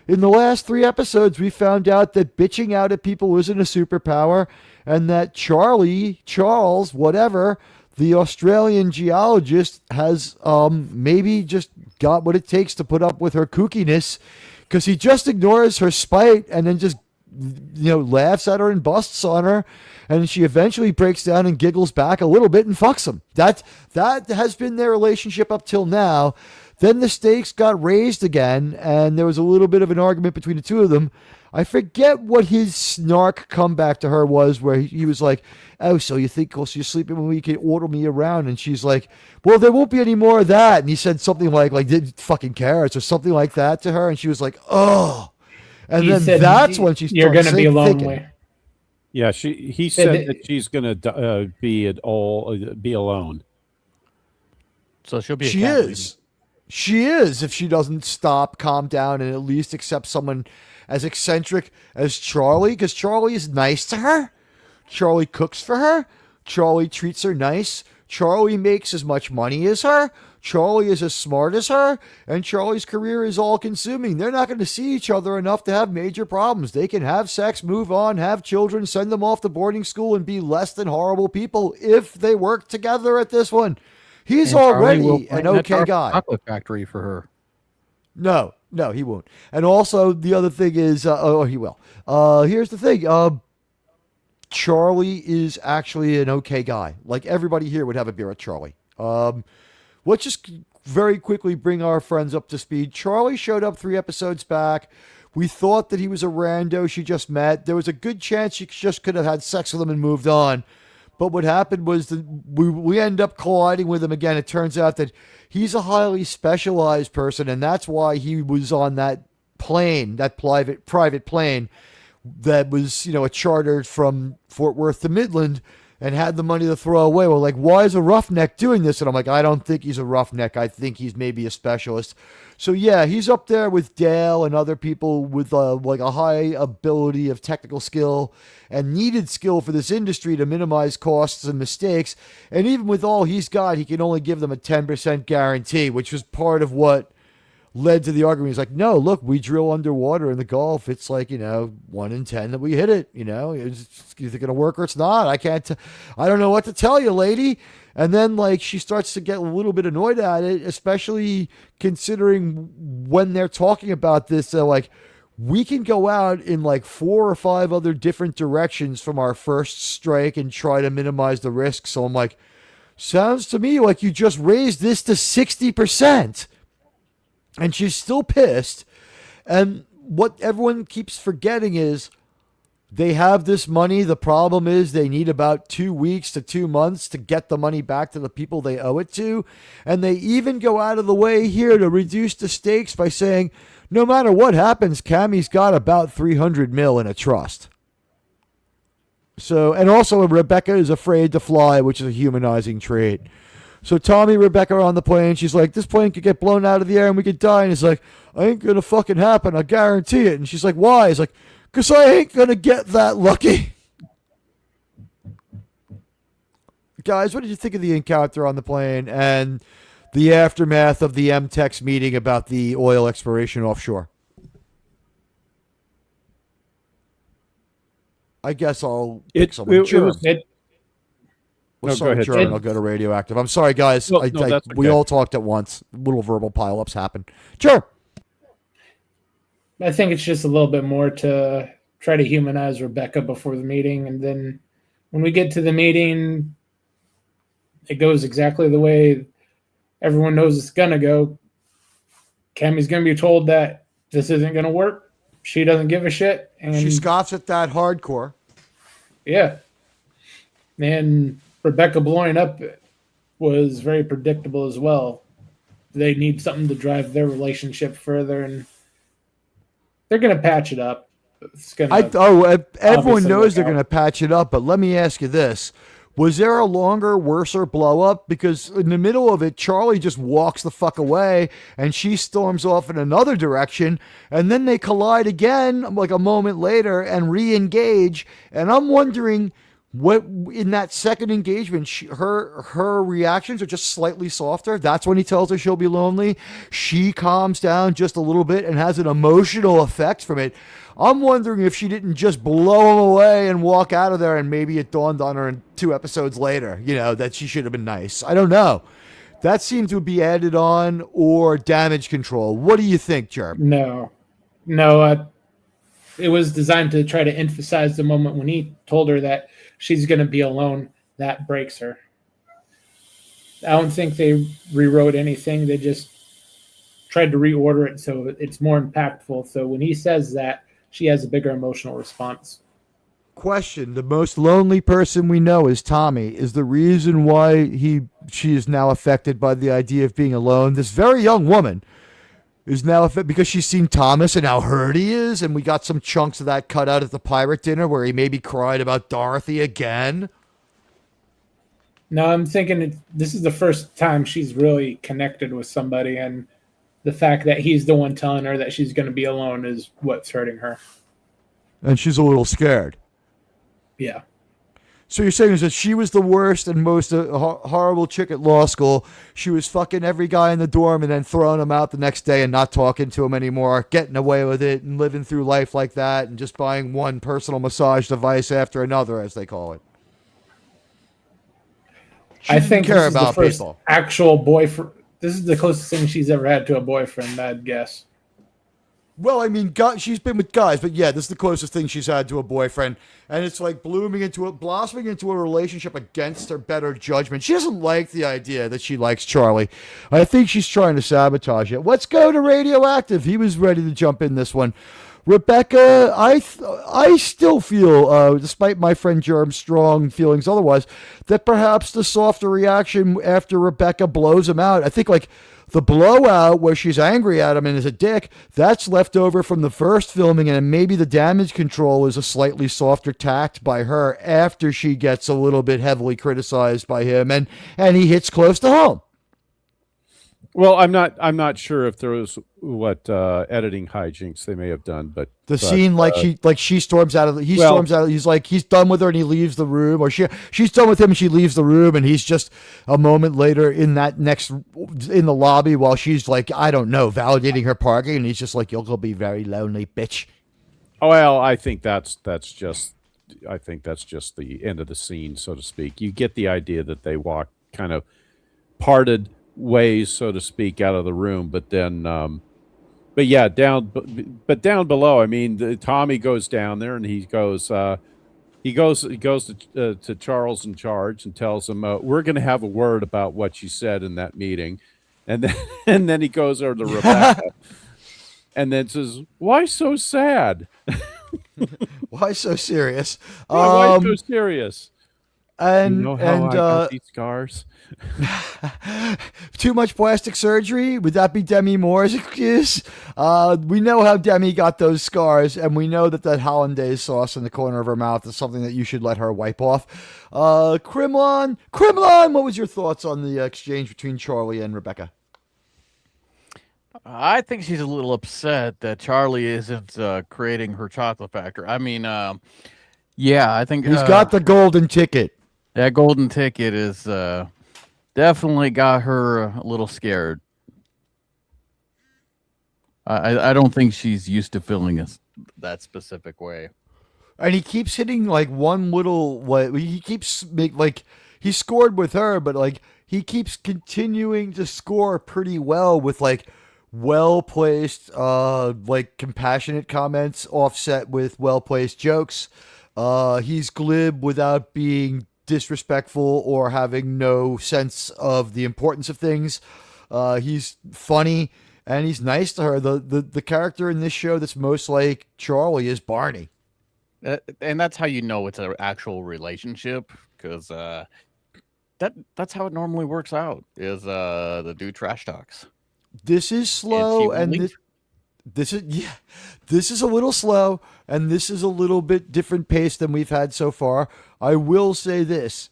Speaker 1: In the last 3 episodes, we found out that bitching out at people isn't a superpower, and that Charles, whatever, the Australian geologist, has maybe just got what it takes to put up with her kookiness, because he just ignores her spite and then just laughs at her and busts on her, and she eventually breaks down and giggles back a little bit and fucks him. That has been their relationship up till now. Then the stakes got raised again, and there was a little bit of an argument between the two of them. I forget what his snark comeback to her was, where he was like, oh, so you think because you're sleeping when we can order me around? And she's like, well, there won't be any more of that. And he said something like didn't fucking cares or something like that to her, and she was like, oh. And
Speaker 2: He
Speaker 1: then
Speaker 2: said,
Speaker 1: that's when she's
Speaker 2: you're going to be lonely.
Speaker 4: Yeah, he said that she's going to be alone.
Speaker 3: So she'll be a
Speaker 1: She
Speaker 3: cat lady.
Speaker 1: is. She is, if she doesn't stop, calm down, and at least accept someone as eccentric as Charlie, because Charlie is nice to her. Charlie cooks for her. Charlie treats her nice. Charlie makes as much money as her. Charlie is as smart as her, and Charlie's career is all consuming. They're not going to see each other enough to have major problems. They can have sex, move on, have children, send them off to boarding school, and be less than horrible people if they work together at this one. He's
Speaker 3: And Charlie will
Speaker 1: already an
Speaker 3: plant
Speaker 1: okay
Speaker 3: a
Speaker 1: guy.
Speaker 3: chocolate factory for her.
Speaker 1: No, he won't. And also, the other thing is, he will. Here's the thing. Charlie is actually an okay guy. Like, everybody here would have a beer with Charlie. Let's just very quickly bring our friends up to speed. Charlie showed up 3 episodes back. We thought that he was a rando she just met. There was a good chance she just could have had sex with him and moved on. But what happened was that we end up colliding with him again. It turns out that he's a highly specialized person, and that's why he was on that plane, that private plane that was, a chartered from Fort Worth to Midland, and had the money to throw away. We're like, why is a roughneck doing this? And I'm like, I don't think he's a roughneck. I think he's maybe a specialist. So yeah, he's up there with Dale and other people with like a high ability of technical skill and needed skill for this industry to minimize costs and mistakes. And even with all he's got, he can only give them a 10% guarantee, which was part of what led to the argument. He's like, no, look, we drill underwater in the Gulf. It's like, 1 in 10 that we hit it. It's either going to work or it's not. I don't know what to tell you, lady. And then, like, she starts to get a little bit annoyed at it, especially considering when they're talking about this. They're like, we can go out in like 4 or 5 other different directions from our first strike and try to minimize the risk. So I'm like, sounds to me like you just raised this to 60%. And she's still pissed. And what everyone keeps forgetting is they have this money. The problem is they need about 2 weeks to 2 months to get the money back to the people they owe it to. And they even go out of the way here to reduce the stakes by saying, no matter what happens, Cammie's got about 300 mil in a trust. So, and also Rebecca is afraid to fly, which is a humanizing trait. So Tommy and Rebecca are on the plane. She's like, this plane could get blown out of the air and we could die. And he's like, I ain't going to fucking happen. I guarantee it. And she's like, why? He's like, because I ain't going to get that lucky. Guys, what did you think of the encounter on the plane and the aftermath of the MTEX meeting about the oil exploration offshore? I guess I'll pick someone.
Speaker 4: No,
Speaker 1: sorry,
Speaker 4: go ahead,
Speaker 1: Jordan,
Speaker 4: Jordan.
Speaker 1: I'll go to radioactive. I'm sorry, guys.
Speaker 4: No, that's
Speaker 1: we
Speaker 4: okay.
Speaker 1: all talked at once. Little verbal pileups happen. Sure.
Speaker 2: I think it's just a little bit more to try to humanize Rebecca before the meeting. And then when we get to the meeting, it goes exactly the way everyone knows it's going to go. Cammie's going to be told that this isn't going to work. She doesn't give a shit. And
Speaker 1: She scoffs at that hardcore.
Speaker 2: yeah. And Rebecca blowing up was very predictable as well. They need something to drive their relationship further, and they're going to patch it up. It's gonna
Speaker 1: Everyone knows they're
Speaker 2: work out.
Speaker 1: going to patch it up, but let me ask you this. Was there a longer, worser blow up? Because in the middle of it, Charlie just walks the fuck away and she storms off in another direction. And then they collide again like a moment later and re-engage. And I'm wondering what in that second engagement, her reactions are just slightly softer. That's when he tells her she'll be lonely. She calms down just a little bit and has an emotional effect from it. I'm wondering if she didn't just blow him away and walk out of there, and maybe it dawned on her in 2 episodes later, that she should have been nice. I don't know. That seemed to be added on or damage control. What do you think, Jerm?
Speaker 2: No. It was designed to try to emphasize the moment when he told her that she's going to be alone. That breaks her. I don't think they rewrote anything. They just tried to reorder it so it's more impactful. So when he says that, she has a bigger emotional response.
Speaker 1: Question: the most lonely person we know is Tommy. Is the reason why she is now affected by the idea of being alone? This very young woman is now affected because she's seen Thomas and how hurt he is, and we got some chunks of that cut out at the pirate dinner where he maybe cried about Dorothy again.
Speaker 2: No, I'm thinking this is the first time she's really connected with somebody, and the fact that he's the one telling her that she's going to be alone is what's hurting her.
Speaker 1: And she's a little scared.
Speaker 2: Yeah.
Speaker 1: So you're saying is that she was the worst and most horrible chick at law school. She was fucking every guy in the dorm and then throwing him out the next day and not talking to him anymore, getting away with it and living through life like that and just buying one personal massage device after another, as they call it. She
Speaker 2: I
Speaker 1: didn't
Speaker 2: think
Speaker 1: care
Speaker 2: this is the
Speaker 1: about
Speaker 2: first
Speaker 1: people.
Speaker 2: actual boyfriend. This is the closest thing she's ever had to a boyfriend, I'd guess.
Speaker 1: Well, I mean, she's been with guys, but yeah, this is the closest thing she's had to a boyfriend, and it's like blossoming into a relationship against her better judgment. She doesn't like the idea that she likes Charlie. I think she's trying to sabotage it. Let's go to Radioactive. He was ready to jump in this one. Rebecca, I still feel, despite my friend Jerm's strong feelings otherwise, that perhaps the softer reaction after Rebecca blows him out. I think like the blowout where she's angry at him and is a dick, that's left over from the first filming, and maybe the damage control is a slightly softer tact by her after she gets a little bit heavily criticized by him, and he hits close to home.
Speaker 4: Well, I'm not sure if there was what editing hijinks they may have done, but
Speaker 1: Scene she storms out of the, storms out. He's like he's done with her and he leaves the room, or she's done with him and she leaves the room, and he's just a moment later in the lobby while she's like, I don't know, validating her parking, and he's just like, you'll go be very lonely, bitch.
Speaker 4: Well, I think that's just the end of the scene, so to speak. You get the idea that they walk kind of parted ways, so to speak, out of the room, but then but yeah, down below, I mean, Tommy goes down there and he goes to Charles in charge and tells him, we're going to have a word about what you said in that meeting, and then and then he goes over to Rebecca and then says, why so sad?
Speaker 1: Why so serious?
Speaker 4: Why so serious?
Speaker 1: And
Speaker 4: you know how I got these scars?
Speaker 1: Too much plastic surgery? Would that be Demi Moore's excuse? We know how Demi got those scars, and we know that hollandaise sauce in the corner of her mouth is something that you should let her wipe off. Krimlon, what was your thoughts on the exchange between Charlie and Rebecca?
Speaker 3: I think she's a little upset that Charlie isn't creating her chocolate factory. I mean, yeah, I think
Speaker 1: he's got the golden ticket.
Speaker 3: That golden ticket is definitely got her a little scared. I don't think she's used to feeling that specific way.
Speaker 1: And he keeps hitting like one little he keeps he scored with her, but like he keeps continuing to score pretty well with like well placed like compassionate comments offset with well placed jokes. He's glib without being disrespectful or having no sense of the importance of things. He's funny and he's nice to her. The character in this show that's most like Charlie is Barney.
Speaker 3: And that's how you know it's an actual relationship, because that's how it normally works out, is the dude trash talks.
Speaker 1: This is slow, and this is a little slow, and this is a little bit different pace than we've had so far. I will say this.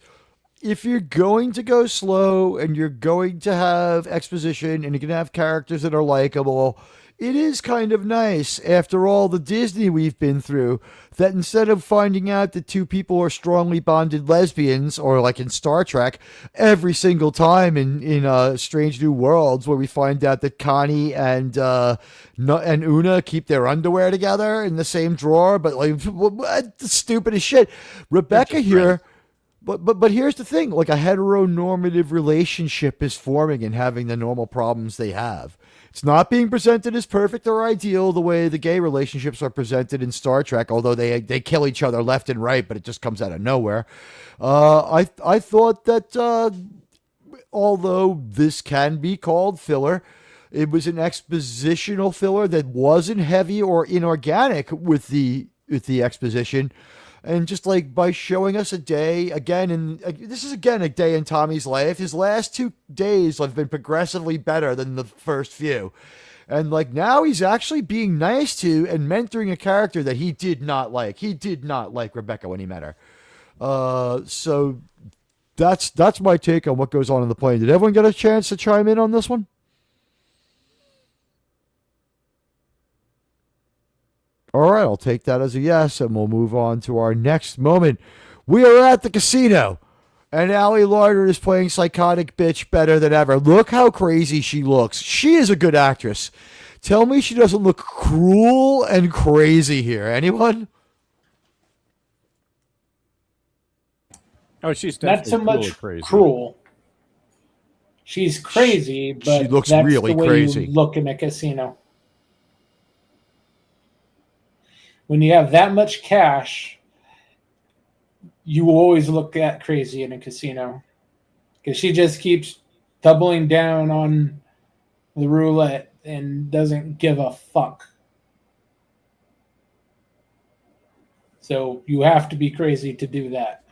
Speaker 1: If you're going to go slow and you're going to have exposition and you're going to have characters that are likable, it is kind of nice, after all the Disney we've been through, that instead of finding out that two people are strongly bonded lesbians, or like in Star Trek, every single time in Strange New Worlds, where we find out that Connie and Una keep their underwear together in the same drawer, but like what the stupidest shit. Rebecca here. But here's the thing, like a heteronormative relationship is forming and having the normal problems they have. It's not being presented as perfect or ideal the way the gay relationships are presented in Star Trek, although they kill each other left and right, but it just comes out of nowhere. I thought that although this can be called filler, it was an expositional filler that wasn't heavy or inorganic with the exposition. And just like by showing us a day again, and this is again a day in Tommy's life, his last 2 days have been progressively better than the first few. And like now he's actually being nice to and mentoring a character that he did not like. He did not like Rebecca when he met her. So that's my take on what goes on in the plane. Did everyone get a chance to chime in on this one? All right, I'll take that as a yes, and we'll move on to our next moment, We are at the casino. And Allie Larder is playing psychotic bitch better than ever. Look how crazy she looks. She is a good actress. Tell me she doesn't look cruel and crazy here. Anyone?
Speaker 4: Oh, she's
Speaker 2: Not
Speaker 4: definitely
Speaker 2: so
Speaker 4: cruel
Speaker 2: much
Speaker 4: or crazy.
Speaker 2: cruel. She's crazy, but
Speaker 1: she looks
Speaker 2: that's
Speaker 1: really
Speaker 2: the way
Speaker 1: crazy.
Speaker 2: you look in a casino. When you have that much cash, you always look at crazy in a casino. Because she just keeps doubling down on the roulette and doesn't give a fuck. So you have to be crazy to do that.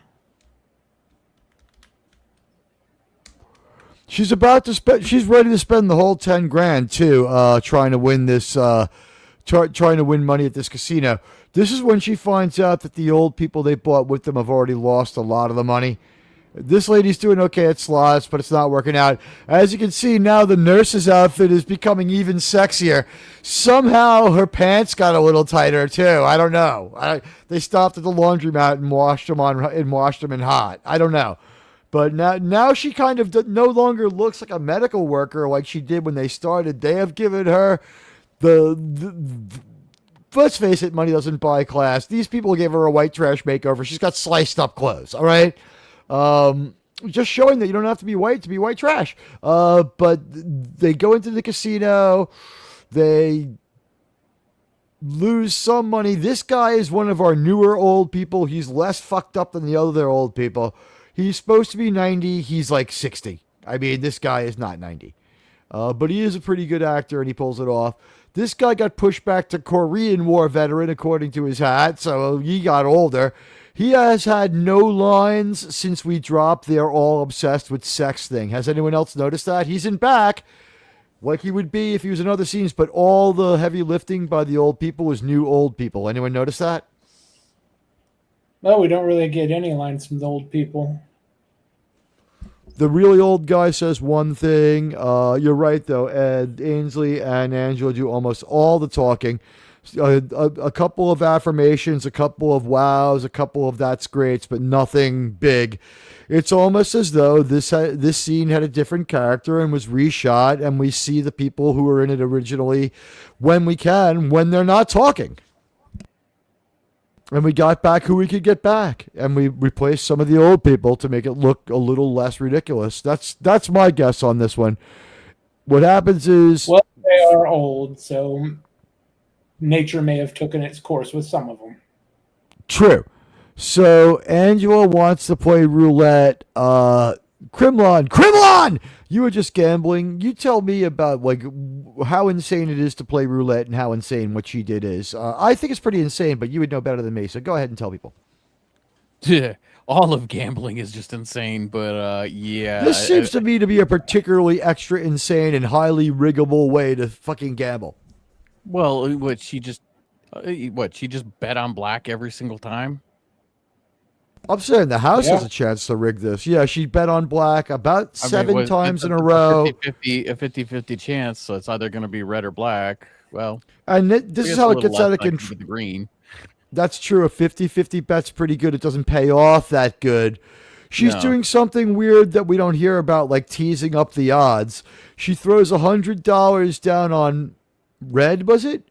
Speaker 1: She's about to spend. She's ready to spend the whole 10 grand too, trying to win this. Trying to win money at this casino. This is when she finds out that the old people they bought with them have already lost a lot of the money. This lady's doing okay at slots, but it's not working out. As you can see now, the nurse's outfit is becoming even sexier. Somehow her pants got a little tighter too. I don't know. They stopped at the laundromat and washed them in hot. I don't know. But now she kind of no longer looks like a medical worker like she did when they started. They have given her let's face it, money doesn't buy class. These people gave her a white trash makeover. She's got sliced up clothes, all right? Just showing that you don't have to be white to be white trash. But they go into the casino. They lose some money. This guy is one of our newer old people. He's less fucked up than the other old people. He's supposed to be 90. He's like 60. I mean, this guy is not 90. But he is a pretty good actor, and he pulls it off. This guy got pushed back to Korean War veteran, according to his hat, so he got older. He has had no lines since we dropped They're All Obsessed with Sex thing. Has anyone else noticed that? He's in back, like he would be if he was in other scenes, but all the heavy lifting by the old people was new old people. Anyone notice that?
Speaker 2: Well, we don't really get any lines from the old people.
Speaker 1: The really old guy says one thing. You're right, though. Ed Ainsley and Angela do almost all the talking. A couple of affirmations, a couple of wows, a couple of that's great, but nothing big. It's almost as though this scene had a different character and was reshot, and we see the people who were in it originally when we can, when they're not talking. And we got back who we could get back, and we replaced some of the old people to make it look a little less ridiculous. That's my guess on this one. What happens is,
Speaker 2: Well, they are old, so nature may have taken its course with some of them.
Speaker 1: true. So Angela wants to play roulette. Krimlon, you were just gambling. You tell me about like how insane it is to play roulette and how insane what she did is. I think it's pretty insane, but you would know better than me. So go ahead and tell people.
Speaker 3: All of gambling is just insane, but yeah.
Speaker 1: This seems to me to be a particularly extra insane and highly riggable way to fucking gamble.
Speaker 3: Well, she just bet on black every single time?
Speaker 1: I'm saying the house
Speaker 2: Yeah.
Speaker 1: has a chance to rig this. Yeah, she bet on black about seven
Speaker 3: what-
Speaker 1: times
Speaker 3: it's
Speaker 1: in a row.
Speaker 3: 50-50 chance, so it's either going to be red or black. Well,
Speaker 1: And this
Speaker 3: I
Speaker 1: is
Speaker 3: guess
Speaker 1: how
Speaker 3: a
Speaker 1: it
Speaker 3: little
Speaker 1: gets out
Speaker 3: less
Speaker 1: of
Speaker 3: likely
Speaker 1: control.
Speaker 3: with the green.
Speaker 1: That's true. A 50-50 bet's pretty good. It doesn't pay off that good. She's
Speaker 3: No.
Speaker 1: doing something weird that we don't hear about, like teasing up the odds. She throws $100 down on red, was it?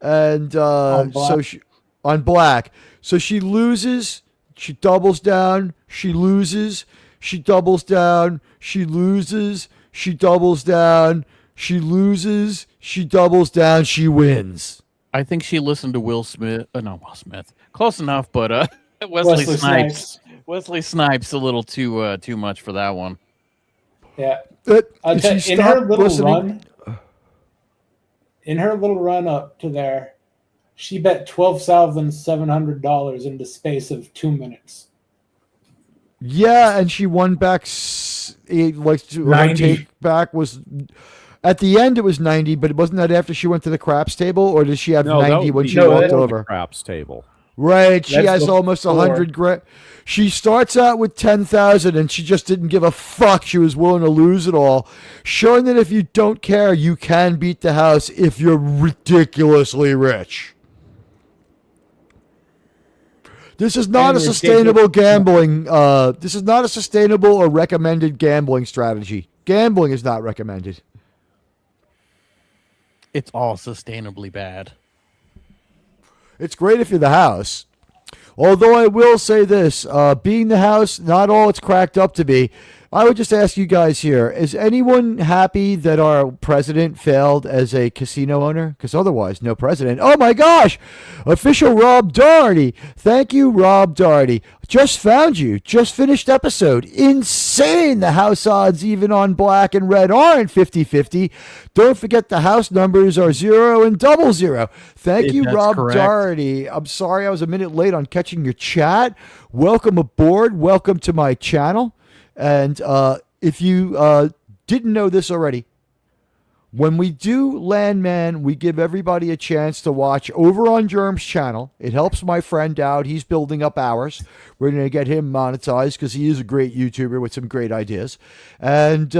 Speaker 1: And
Speaker 2: On black.
Speaker 1: on black. So she loses. She doubles down. She loses. She doubles down. She loses. She doubles down. She loses. She doubles down. She wins.
Speaker 3: I think she listened to Will Smith. Not Will Smith. Close enough, but Wesley Snipes. Wesley Snipes a little too much for that one.
Speaker 2: Yeah.
Speaker 1: If
Speaker 2: In
Speaker 1: she
Speaker 2: her
Speaker 1: stopped
Speaker 2: little
Speaker 1: listening-
Speaker 2: run up to there, she bet $12,700 in the space of 2 minutes.
Speaker 1: Yeah, and she won back. Her
Speaker 2: 90.
Speaker 1: take back was at the end. It was 90, but wasn't that after she went to the craps table, or did she have
Speaker 4: No, that
Speaker 1: 90
Speaker 4: would
Speaker 1: when
Speaker 4: be
Speaker 1: she
Speaker 2: no,
Speaker 1: walked
Speaker 2: that would
Speaker 1: over?
Speaker 4: Craps table.
Speaker 1: Right, she
Speaker 2: That's
Speaker 1: has almost
Speaker 2: before.
Speaker 1: 100 grand. She starts out with 10,000, and she just didn't give a fuck. She was willing to lose it all, showing that if you don't care, you can beat the house if you're ridiculously rich. This is not a
Speaker 2: And
Speaker 1: sustainable gambling. This is not a sustainable or recommended gambling strategy. Gambling is not recommended.
Speaker 3: It's all sustainably bad.
Speaker 1: It's great if you're the house. Although I will say this, being the house, not all it's cracked up to be. I would just ask you guys here, is anyone happy that our president failed as a casino owner? Because otherwise, no president. Oh my gosh! Official Rob Doherty. Thank you, Rob Doherty. Just found you. Just finished episode. Insane. The house odds, even on black and red, aren't 50-50. Don't forget the house numbers are 0 and 00. Thank you,
Speaker 3: That's
Speaker 1: Rob
Speaker 3: correct.
Speaker 1: Doherty. I'm sorry I was a minute late on catching your chat. Welcome aboard. Welcome to my channel. And if you didn't know this already, when we do Landman, we give everybody a chance to watch over on Germ's channel. It helps my friend out. He's building up ours. We're going to get him monetized because he is a great YouTuber with some great ideas. And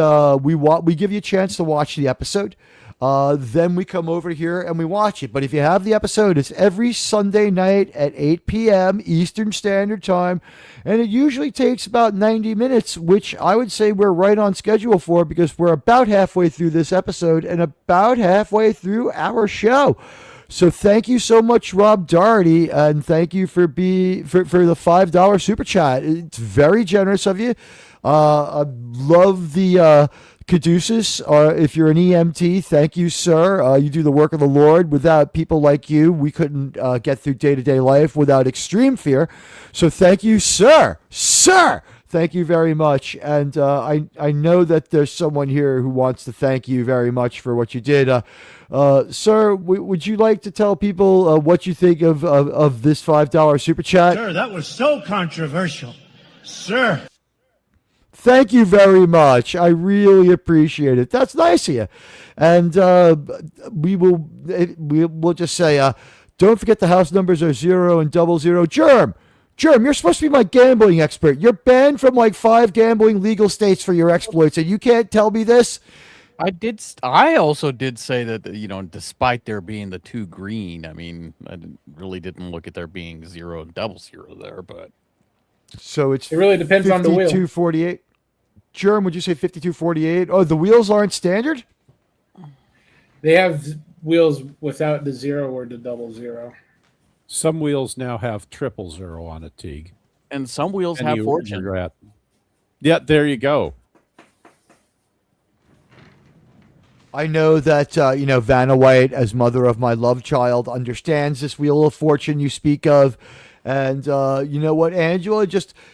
Speaker 1: we give you a chance to watch the episode. Then we come over here and we watch it. But if you have the episode, it's every Sunday night at 8 p.m. Eastern Standard Time. And it usually takes about 90 minutes, which I would say we're right on schedule for because we're about halfway through this episode and about halfway through our show. So thank you so much, Rob Doherty, and thank you for the $5 super chat. It's very generous of you. I love the caduceus. If you're an EMT, thank you, sir. You do the work of the Lord. Without people like you, we couldn't get through day-to-day life without extreme fear. So thank you, sir. Sir! Thank you very much. And I know that there's someone here who wants to thank you very much for what you did. Sir, would you like to tell people what you think of this $5 super chat?
Speaker 5: Sir, that was so controversial. Sir.
Speaker 1: Thank you very much. I really appreciate it. That's nice of you. And we'll just say, don't forget the house numbers are 0 and 00. Germ, you're supposed to be my gambling expert. You're banned from like 5 gambling legal states for your exploits, and you can't tell me this?
Speaker 3: I also did say that, despite there being the 2 green, I mean, really didn't look at there being 0 and 00 there, but.
Speaker 1: So it
Speaker 2: really depends on the wheel.
Speaker 1: 52-48. Germ, would you say 52-48? Oh, the wheels aren't standard?
Speaker 2: They have wheels without the 0 or the 00.
Speaker 4: Some wheels now have 000 on it, Teague.
Speaker 3: And some wheels have fortune.
Speaker 4: Yeah, there you go.
Speaker 1: I know that, Vanna White, as mother of my love child, understands this wheel of fortune you speak of. And you know what, Angela,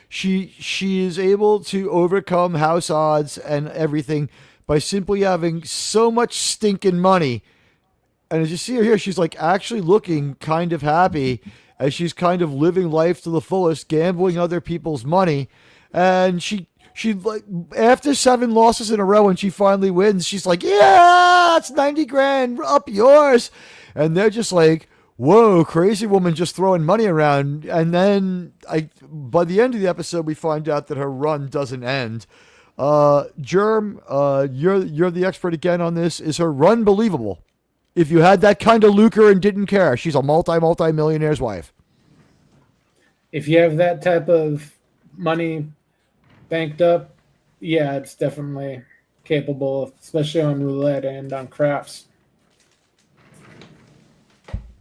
Speaker 1: she is able to overcome house odds and everything by simply having so much stinking money. And as you see her here, she's like actually looking kind of happy as she's kind of living life to the fullest, gambling other people's money. And she like after 7 losses in a row, when she finally wins, she's like, yeah, it's 90 grand, up yours. And they're just like, whoa, crazy woman just throwing money around. And then by the end of the episode, we find out that her run doesn't end. Germ, you're the expert again on this. Is her run believable? If you had that kind of lucre and didn't care, she's a multi-millionaire's wife.
Speaker 2: If you have that type of money banked up, yeah, it's definitely capable, especially on roulette and on craps.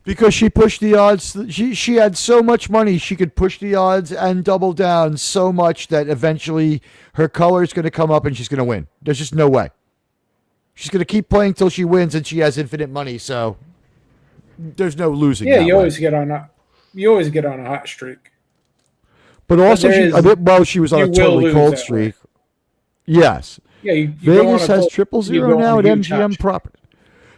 Speaker 1: Because she pushed the odds. She had so much money, she could push the odds and double down so much that eventually her color is going to come up and she's going to win. There's just no way. She's going to keep playing till she wins, and she has infinite money, so there's no losing.
Speaker 2: Yeah, you always get on a hot streak.
Speaker 1: But also, she was on a totally cold streak. Yes.
Speaker 2: Yeah, you
Speaker 1: Vegas has 000 now at MGM Property.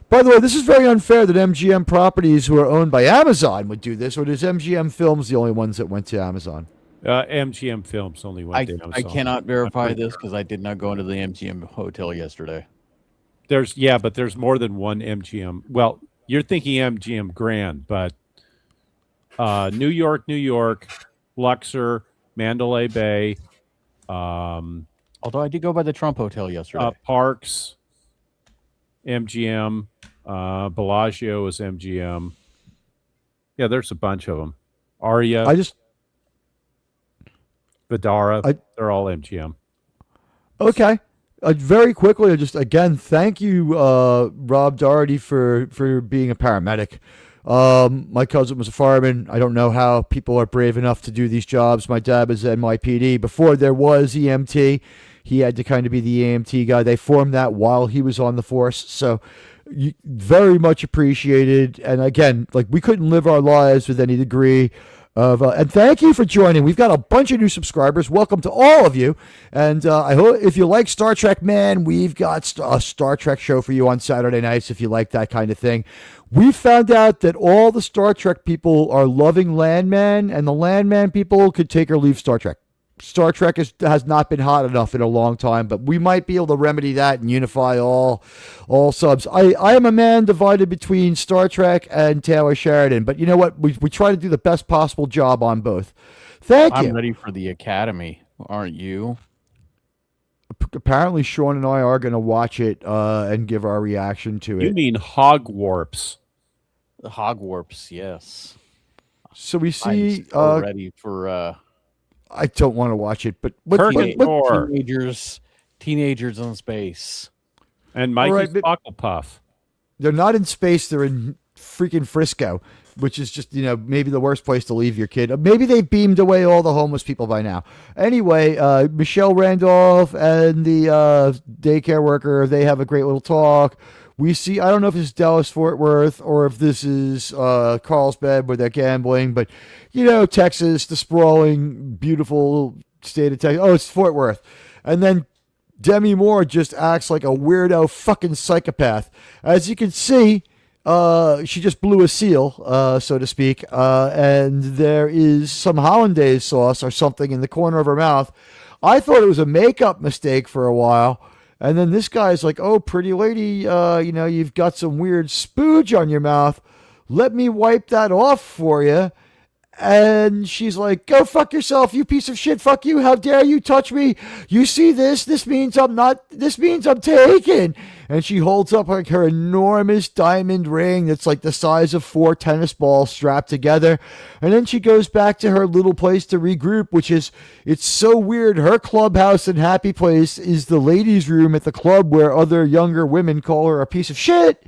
Speaker 1: By the way, this is very unfair that MGM Properties, who are owned by Amazon, would do this, or is MGM Films the only ones that went to Amazon?
Speaker 4: MGM Films only went to Amazon.
Speaker 3: I cannot verify this because I did not go into the MGM hotel yesterday.
Speaker 4: But there's more than one MGM. Well, you're thinking MGM Grand, but New York, Luxor, Mandalay Bay.
Speaker 3: Although I did go by the Trump Hotel yesterday.
Speaker 4: Parks, MGM, Bellagio is MGM. Yeah, there's a bunch of them. Aria. Vidara, they're all MGM.
Speaker 1: Okay. Very quickly, again thank you, Rob Doherty, for being a paramedic. My cousin was a fireman. I don't know how people are brave enough to do these jobs. My dad was NYPD. Before there was EMT, he had to kind of be the EMT guy. They formed that while he was on the force. So very much appreciated. And again, like, we couldn't live our lives with any degree of, and thank you for joining. We've got a bunch of new subscribers. Welcome to all of you. And I hope if you like Star Trek, man, we've got a Star Trek show for you on Saturday nights if you like that kind of thing. We found out that all the Star Trek people are loving Landman, and the Landman people could take or leave Star Trek. Star Trek has not been hot enough in a long time, but we might be able to remedy that and unify all subs. I am a man divided between Star Trek and Taylor Sheridan, but you know what? We try to do the best possible job on both. Thank you.
Speaker 3: I'm ready for the Academy, aren't you?
Speaker 1: Apparently, Sean and I are going to watch it and give our reaction to it.
Speaker 4: You mean Hogwarts?
Speaker 3: The Hogwarts, yes.
Speaker 1: So we see.
Speaker 3: I'm so ready for.
Speaker 1: I don't want to watch it, but
Speaker 4: Kirk and Thor.
Speaker 3: Teenagers in space.
Speaker 4: And Mikey Sparklepuff.
Speaker 1: They're not in space. They're in freaking Frisco, which is just, maybe the worst place to leave your kid. Maybe they beamed away all the homeless people by now. Anyway, Michelle Randolph and the daycare worker, they have a great little talk. We see, I don't know if it's Dallas Fort Worth or if this is Carlsbad where they're gambling, but, Texas, the sprawling, beautiful state of Texas. Oh, it's Fort Worth. And then Demi Moore just acts like a weirdo fucking psychopath. As you can see, she just blew a seal, so to speak, and there is some hollandaise sauce or something in the corner of her mouth. I thought it was a makeup mistake for a while. And then this guy's like, oh, pretty lady, you've got some weird spooge on your mouth. Let me wipe that off for you. And she's like, go fuck yourself, you piece of shit. Fuck you. How dare you touch me? You see this? This means I'm taken. And she holds up like her enormous diamond ring that's like the size of 4 tennis balls strapped together. And then she goes back to her little place to regroup, it's so weird. Her clubhouse and happy place is the ladies' room at the club where other younger women call her a piece of shit.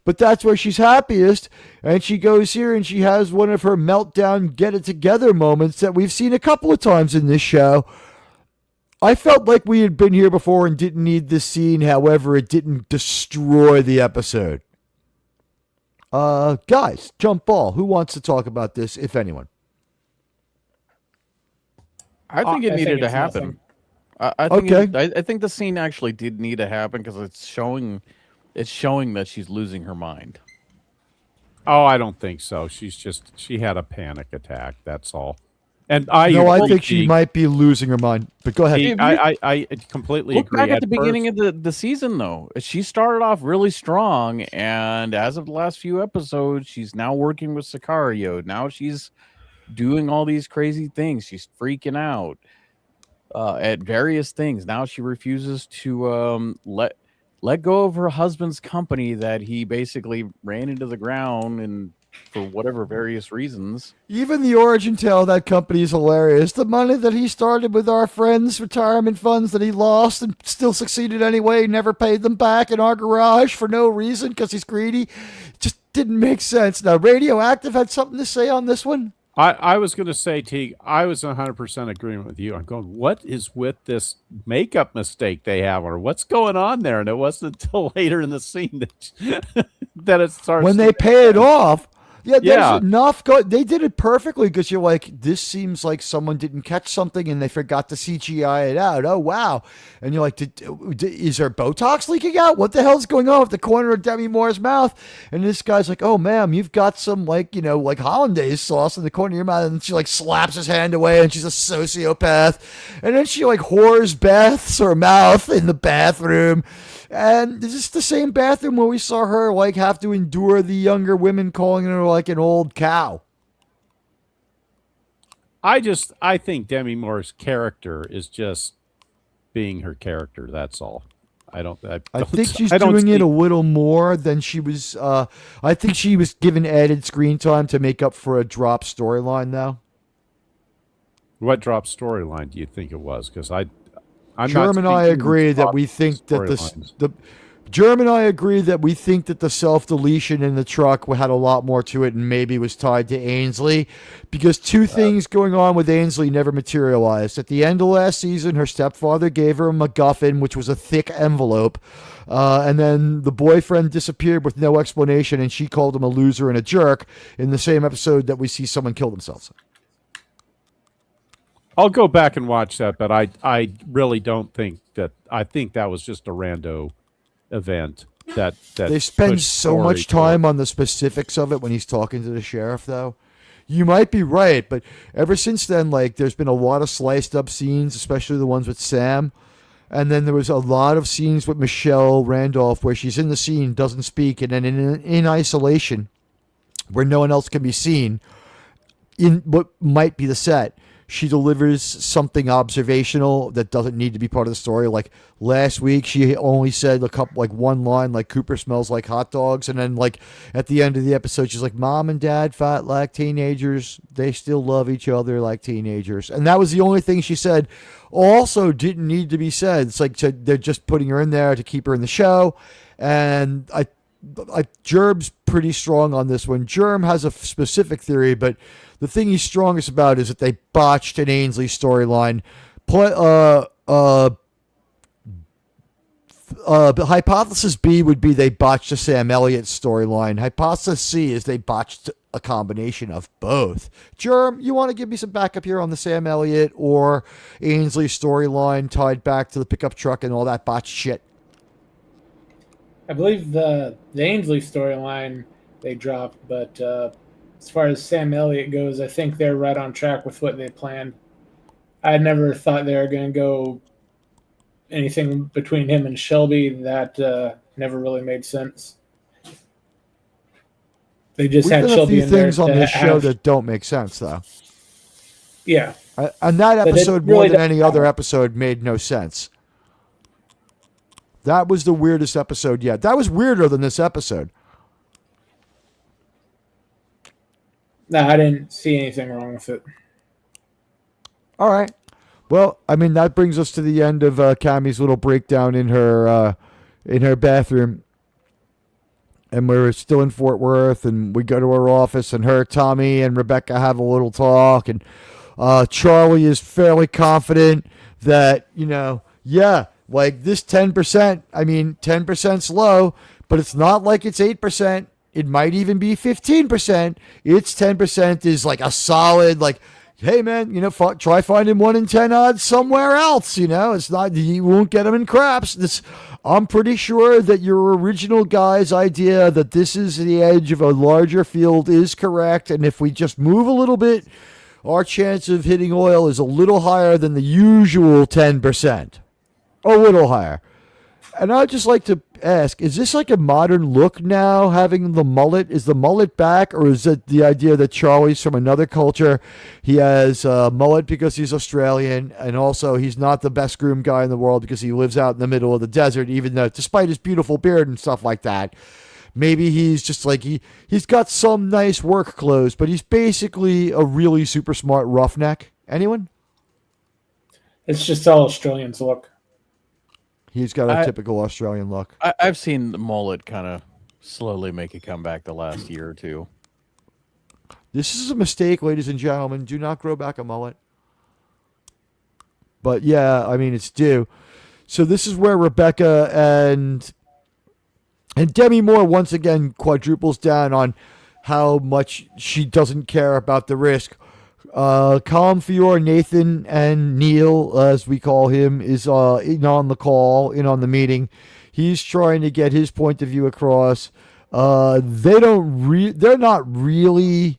Speaker 1: But that's where she's happiest. And she goes here and she has one of her meltdown get it together moments that we've seen a couple of times in this show. I felt like we had been here before and didn't need this scene. However, it didn't destroy the episode. Guys, jump ball. Who wants to talk about this, if anyone?
Speaker 3: I think it needed to happen. I think the scene actually did need to happen because it's showing that she's losing her mind.
Speaker 4: Oh, I don't think so. She had a panic attack. That's all. And
Speaker 1: I think she might be losing her mind. But go ahead.
Speaker 4: I completely agree.
Speaker 3: Look back at the beginning of the season, though. She started off really strong, and as of the last few episodes, she's now working with Sicario. Now she's doing all these crazy things. She's freaking out at various things. Now she refuses to let go of her husband's company that he basically ran into the ground and for whatever various reasons.
Speaker 1: Even the origin tale of that company is hilarious. The money that he started with our friends' retirement funds that he lost and still succeeded anyway, never paid them back in our garage for no reason because he's greedy. Just didn't make sense. Now, Radioactive had something to say on this one.
Speaker 4: I was going to say, Teague, I was 100% agreeing with you. I'm going, what is with this makeup mistake they have, or what's going on there? And it wasn't until later in the scene that it starts.
Speaker 1: When they pay it off. Yeah, there's enough. They did it perfectly because you're like, this seems like someone didn't catch something and they forgot to CGI it out. Oh, wow. And you're like, is there Botox leaking out? What the hell's going on with the corner of Demi Moore's mouth? And this guy's like, oh, ma'am, you've got some like hollandaise sauce in the corner of your mouth. And she like slaps his hand away and she's a sociopath. And then she like whores baths her mouth in the bathroom. And is this the same bathroom where we saw her like have to endure the younger women calling her like an old cow?
Speaker 4: I think Demi Moore's character is just being her character. That's all. I think she's doing it a little more than she was. I think she was given added screen time to make up for a drop storyline now. What drop storyline do you think it was? Because I'm
Speaker 1: Germ
Speaker 4: not
Speaker 1: and I
Speaker 4: speaking
Speaker 1: agree that
Speaker 4: drop
Speaker 1: we think that
Speaker 4: storylines.
Speaker 1: the Germ and I agree that we think that the self deletion in the truck had a lot more to it and maybe was tied to Ainsley, because two things going on with Ainsley never materialized. At the end of last season, her stepfather gave her a MacGuffin, which was a thick envelope, and then the boyfriend disappeared with no explanation, and she called him a loser and a jerk in the same episode that we see someone kill themselves.
Speaker 4: I'll go back and watch that, but I really don't think that. I think that was just a rando event that
Speaker 1: They spend
Speaker 4: pushed
Speaker 1: so
Speaker 4: story
Speaker 1: much time on the specifics of it when he's talking to the sheriff, though. You might be right, but ever since then, like, there's been a lot of sliced up scenes, especially the ones with Sam. And then there was a lot of scenes with Michelle Randolph where she's in the scene, doesn't speak, and then in isolation, where no one else can be seen, in what might be the set, she delivers something observational that doesn't need to be part of the story. Like last week, she only said one line, like Cooper smells like hot dogs, and then like at the end of the episode, she's like, "Mom and Dad fight like teenagers. They still love each other like teenagers," and that was the only thing she said. Also, didn't need to be said. It's like they're just putting her in there to keep her in the show, and Gerb's pretty strong on this one. Germ has a specific theory, but the thing he's strongest about is that they botched an Ainsley storyline. Hypothesis B would be they botched a Sam Elliott storyline. Hypothesis C is they botched a combination of both. Germ, you want to give me some backup here on the Sam Elliott or Ainsley storyline tied back to the pickup truck and all that botched shit?
Speaker 2: I believe the Ainsley storyline they dropped, but as far as Sam Elliott goes, I think they're right on track with what they planned. I never thought they were going to go anything between him and Shelby. That never really made sense. They just
Speaker 1: We've
Speaker 2: had
Speaker 1: done
Speaker 2: Shelby
Speaker 1: a few
Speaker 2: in there
Speaker 1: things on
Speaker 2: to
Speaker 1: this show
Speaker 2: have-
Speaker 1: that don't make sense, though.
Speaker 2: Yeah,
Speaker 1: And that
Speaker 2: But it
Speaker 1: episode,
Speaker 2: really
Speaker 1: more than
Speaker 2: doesn't
Speaker 1: any other
Speaker 2: matter.
Speaker 1: episode, made no sense. That was the weirdest episode yet. That was weirder than this episode.
Speaker 2: no, I didn't see anything wrong with it.
Speaker 1: All right. Well, I mean, that brings us to the end of Cammie's little breakdown in her bathroom. And we're still in Fort Worth, and we go to her office, and her, Tommy, and Rebecca have a little talk, and Charlie is fairly confident that, like this 10%, I mean, 10%'s low, but it's not like it's 8%. It might even be 15%. It's 10% is like a solid, like, hey man, try finding 1 in 10 odds somewhere else. It's not, you won't get them in craps. I'm pretty sure that your original guy's idea that this is the edge of a larger field is correct. And if we just move a little bit, our chance of hitting oil is a little higher than the usual 10%. A little higher. And I'd just like to ask, is this like a modern look now, having the mullet? Is the mullet back, or is it the idea that Charlie's from another culture? He has a mullet because he's Australian, and also he's not the best groomed guy in the world because he lives out in the middle of the desert, even though, despite his beautiful beard and stuff like that. Maybe he's just like, he's got some nice work clothes, but he's basically a really super smart roughneck. Anyone?
Speaker 2: It's just how Australians look.
Speaker 1: He's got a typical Australian look.
Speaker 3: I've seen the mullet kind of slowly make a comeback the last year or two.
Speaker 1: This is a mistake, ladies and gentlemen. Do not grow back a mullet. But yeah, I mean, it's due. So this is where Rebecca and Demi Moore once again quadruples down on how much she doesn't care about the risk. Colin Fior, Nathan, and Neil, as we call him, is in on the call, in on the meeting. He's trying to get his point of view across. They're not really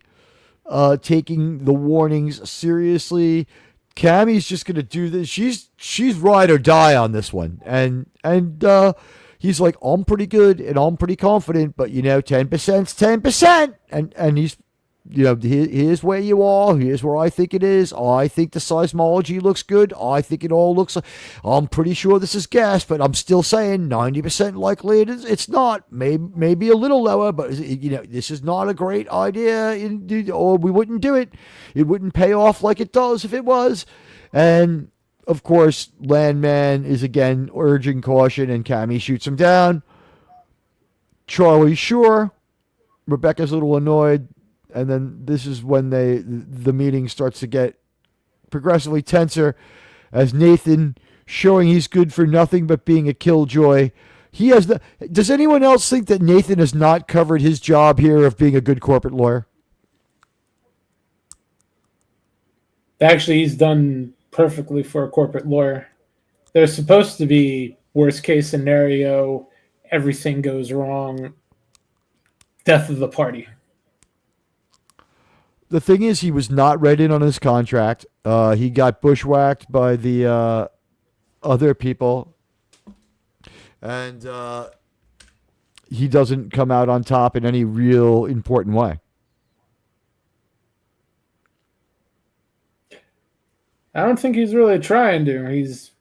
Speaker 1: taking the warnings seriously. Cammie's just gonna do this. She's ride or die on this one, and he's like, I'm pretty good and I'm pretty confident, but 10%'s 10%, and he's here's where you are. Here's where I think it is. I think the seismology looks good. I think it all looks. I'm pretty sure this is gas, but I'm still saying 90% likely it is. It's not. Maybe a little lower, but this is not a great idea. Or we wouldn't do it. It wouldn't pay off like it does if it was. And of course, Landman is again urging caution, and Cammy shoots him down. Charlie's sure. Rebecca's a little annoyed, and then this is when the meeting starts to get progressively tenser as Nathan, showing he's good for nothing but being a killjoy. Does anyone else think that Nathan has not covered his job here of being a good corporate lawyer?
Speaker 2: Actually, he's done perfectly for a corporate lawyer. There's supposed to be worst case scenario, everything goes wrong, death of the party.
Speaker 1: The thing is, he was not read in on his contract. He got bushwhacked by the other people, and he doesn't come out on top in any real important way.
Speaker 2: I don't think he's really trying to. He's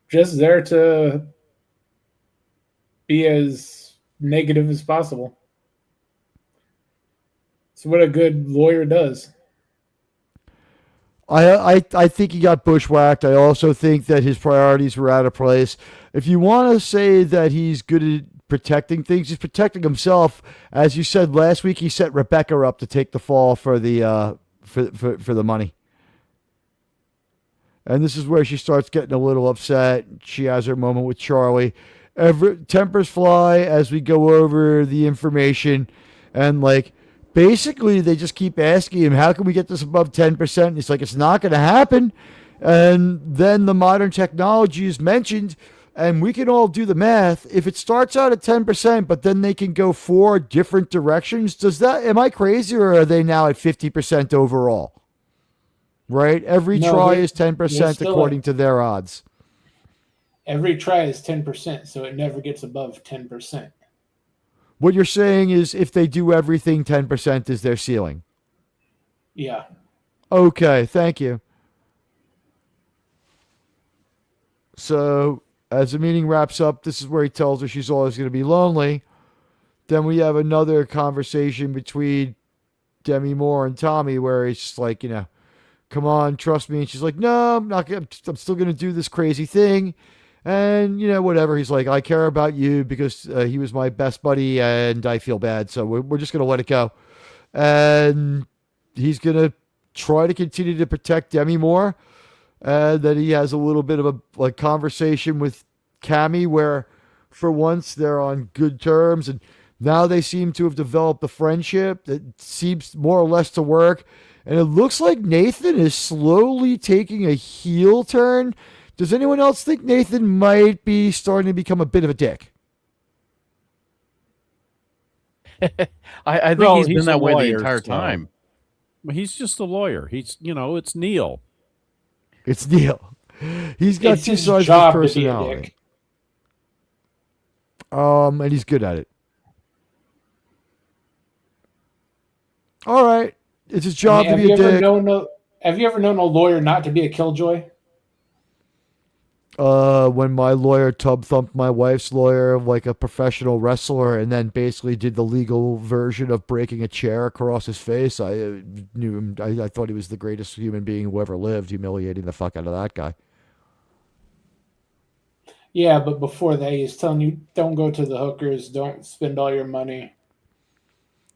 Speaker 2: just there to be as negative as possible. It's what a good lawyer does.
Speaker 1: I think he got bushwhacked. I also think that his priorities were out of place. If you want to say that he's good at protecting things, he's protecting himself. As you said last week, he set Rebecca up to take the fall for the for the money. And this is where she starts getting a little upset. She has her moment with Charlie. Tempers fly as we go over the information. And, basically, they just keep asking him, how can we get this above 10%? And he's like, it's not going to happen. And then the modern technology is mentioned, and we can all do the math. If it starts out at 10%, but then they can go 4 different directions, am I crazy, or are they now at 50% overall? Right? Every try is 10% according to their odds.
Speaker 2: Every try is 10%, so it never gets above 10%.
Speaker 1: What you're saying is if they do everything, 10% is their ceiling.
Speaker 2: Yeah.
Speaker 1: Okay, thank you. So as the meeting wraps up, this is where he tells her she's always going to be lonely. Then we have another conversation between Demi Moore and Tommy where he's just like, come on, trust me. And she's like, no, I'm still going to do this crazy thing. And, whatever. He's like, I care about you because he was my best buddy and I feel bad. So we're just going to let it go. And he's going to try to continue to protect Demi Moore. And then he has a little bit of a conversation with Cammy where for once they're on good terms. And now they seem to have developed a friendship that seems more or less to work. And it looks like Nathan is slowly taking a heel turn. Does anyone else think Nathan might be starting to become a bit of a dick?
Speaker 3: I think he's been that way the entire time.
Speaker 4: Well, he's just a lawyer. He's, it's Neil.
Speaker 1: It's Neil. He's got
Speaker 2: It's
Speaker 1: two
Speaker 2: his
Speaker 1: sides of
Speaker 2: job
Speaker 1: his
Speaker 2: to be a
Speaker 1: personality.
Speaker 2: dick.
Speaker 1: And he's good at it. All right. It's his job to be a dick.
Speaker 2: Have you ever known a lawyer not to be a killjoy?
Speaker 1: When my lawyer tub thumped my wife's lawyer like a professional wrestler and then basically did the legal version of breaking a chair across his face, I knew him. I thought he was the greatest human being who ever lived, humiliating the fuck out of that guy.
Speaker 2: Yeah, but before that, he's telling you, don't go to the hookers, don't spend all your money.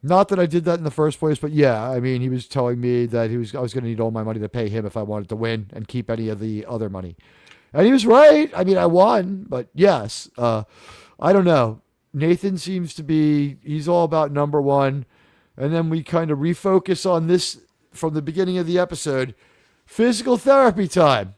Speaker 1: Not that I did that in the first place, but yeah, I mean, he was telling me that I was going to need all my money to pay him if I wanted to win and keep any of the other money. And he was right. I mean, I won, but yes, I don't know. Nathan seems to be, he's all about number one. And then we kind of refocus on this from the beginning of the episode, physical therapy time.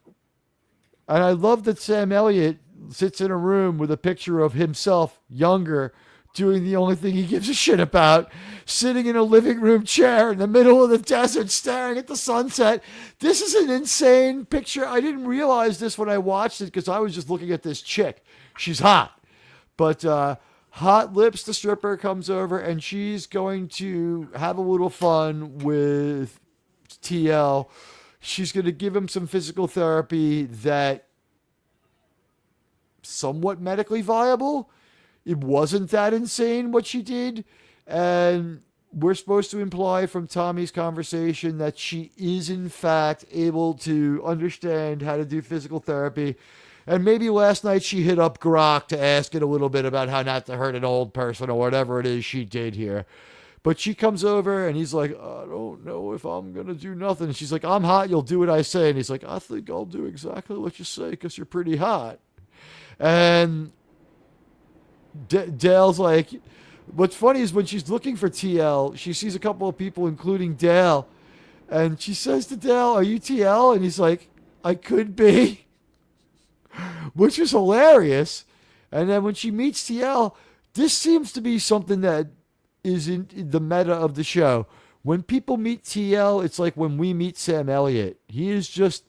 Speaker 1: And I love that Sam Elliott sits in a room with a picture of himself younger, doing the only thing he gives a shit about, sitting in a living room chair in the middle of the desert staring at the sunset. This is an insane picture. I didn't realize this when I watched it because I was just looking at this chick. She's hot. But Hot Lips, the stripper, comes over and she's going to have a little fun with TL. She's going to give him some physical therapy that somewhat medically viable. It wasn't that insane what she did. And we're supposed to imply from Tommy's conversation that she is, in fact, able to understand how to do physical therapy. And maybe last night she hit up Grok to ask it a little bit about how not to hurt an old person or whatever it is she did here. But she comes over and he's like, I don't know if I'm going to do nothing. And she's like, I'm hot. You'll do what I say. And he's like, I think I'll do exactly what you say because you're pretty hot. And Dale's like, what's funny is when she's looking for TL, she sees a couple of people, including Dale. And she says to Dale, are you TL? And he's like, I could be. Which is hilarious. And then when she meets TL, this seems to be something that is in the meta of the show. When people meet TL, it's like when we meet Sam Elliott. He is just,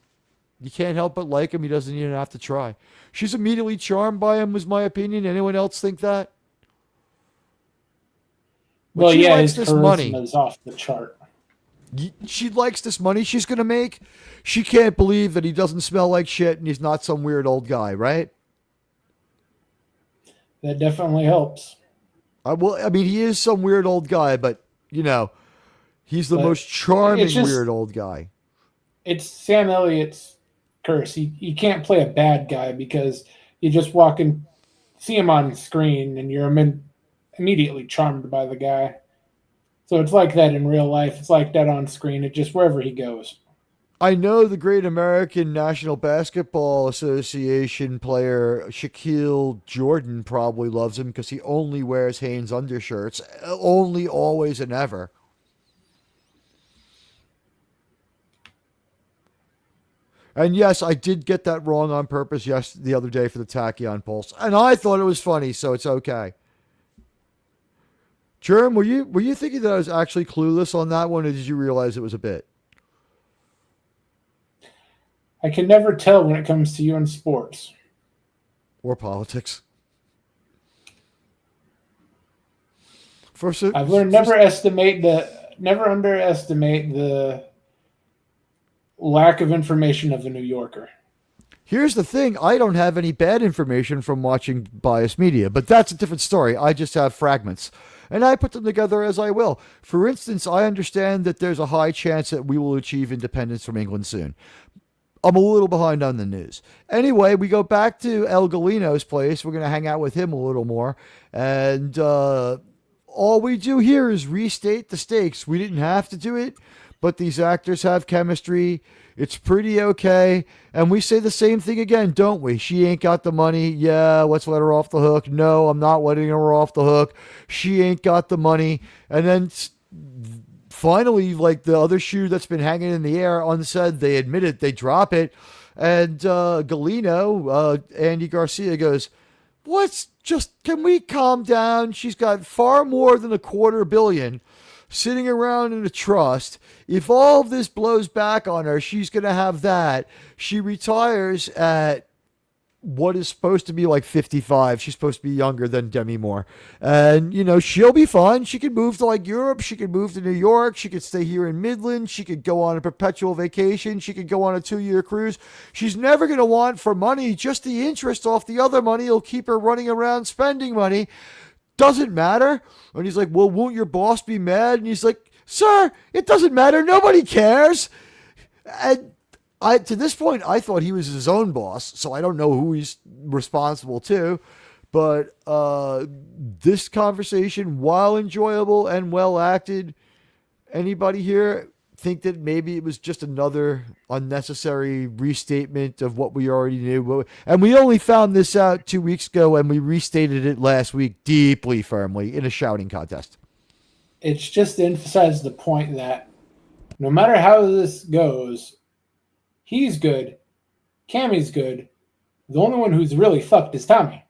Speaker 1: you can't help but like him. He doesn't even have to try. She's immediately charmed by him, was my opinion. Anyone else think that? But
Speaker 2: Well,
Speaker 1: she
Speaker 2: yeah,
Speaker 1: likes
Speaker 2: his
Speaker 1: this money.
Speaker 2: charisma is off the chart.
Speaker 1: She likes this money she's going to make. She can't believe that he doesn't smell like shit and he's not some weird old guy, right?
Speaker 2: That definitely helps.
Speaker 1: Well, I mean, he is some weird old guy, but, you know, he's the
Speaker 2: But
Speaker 1: most charming
Speaker 2: it's just-
Speaker 1: weird old guy.
Speaker 2: It's Sam Elliott's curse. He can't play a bad guy because you just walk and see him on screen and you're immediately charmed by the guy. So it's like that in real life. It's like that on screen. It just wherever he goes.
Speaker 1: I know the great American National Basketball Association player Shaquille Jordan probably loves him because he only wears Hanes undershirts. Only, always, and ever. And yes, I did get that wrong on purpose the other day for the Tachyon Pulse. And I thought it was funny, so it's okay. Germ, were you thinking that I was actually clueless on that one, or did you realize it was a bit?
Speaker 2: I can never tell when it comes to you in sports.
Speaker 1: Or politics?
Speaker 2: I've learned never underestimate the lack of information of a New Yorker.
Speaker 1: Here's the thing. I don't have any bad information from watching biased media, but that's a different story. I just have fragments. And I put them together as I will. For instance, I understand that there's a high chance that we will achieve independence from England soon. I'm a little behind on the news. Anyway, we go back to El Galino's place. We're going to hang out with him a little more. And all we do here is restate the stakes. We didn't have to do it, but these actors have chemistry. It's pretty okay. And we say the same thing again, don't we? She ain't got the money. Yeah, let's let her off the hook. No, I'm not letting her off the hook. She ain't got the money. And then finally, like the other shoe that's been hanging in the air unsaid, they admit it, they drop it. And Galino, Andy Garcia goes, can we calm down? She's got far more than $250 million sitting around in a trust. If all of this blows back on her, she's going to have that. She retires at what is supposed to be like 55. She's supposed to be younger than Demi Moore. And, you know, she'll be fine. She could move to like Europe. She could move to New York. She could stay here in Midland. She could go on a perpetual vacation. She could go on a 2-year cruise. She's never going to want for money. Just the interest off the other money will keep her running around spending money. Doesn't matter. And he's like, well, won't your boss be mad? And he's like, sir, it doesn't matter. Nobody cares. And to this point, I thought he was his own boss, so I don't know who he's responsible to. But this conversation, while enjoyable and well acted, anybody here think that maybe it was just another unnecessary restatement of what we already knew? And we only found this out 2 weeks ago, and we restated it last week deeply firmly in a shouting contest.
Speaker 2: It's just to emphasize the point that no matter how this goes, he's good, Cammy's good. The only one who's really fucked is Tommy.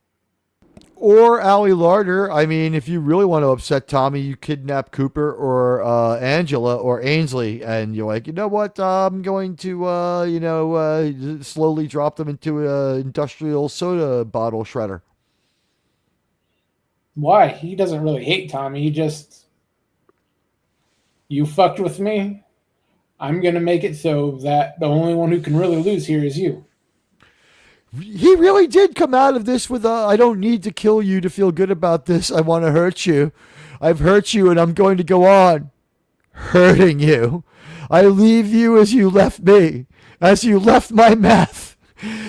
Speaker 1: Or Allie Larder. I mean, if you really want to upset Tommy, you kidnap Cooper or Angela or Ainsley, and you're like, you know what? I'm going to, slowly drop them into an industrial soda bottle shredder.
Speaker 2: Why? He doesn't really hate Tommy. He just, you fucked with me. I'm going to make it so that the only one who can really lose here is you.
Speaker 1: He really did come out of this with I don't need to kill you to feel good about this. I want to hurt you. I've hurt you and I'm going to go on hurting you. I leave you as you left me, as you left my meth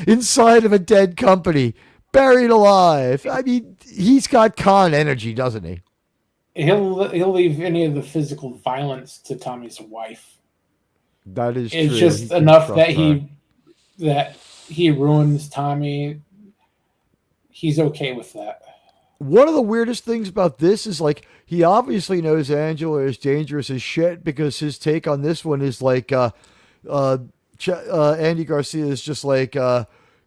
Speaker 1: inside of a dead company, buried alive. I mean, he's got con energy, doesn't he?
Speaker 2: He'll leave any of the physical violence to Tommy's wife.
Speaker 1: That is
Speaker 2: It's
Speaker 1: true.
Speaker 2: just enough that he ruins Tommy. He's okay with that.
Speaker 1: One of the weirdest things about this is like he obviously knows Angela is dangerous as shit because his take on this one is like Andy Garcia is just like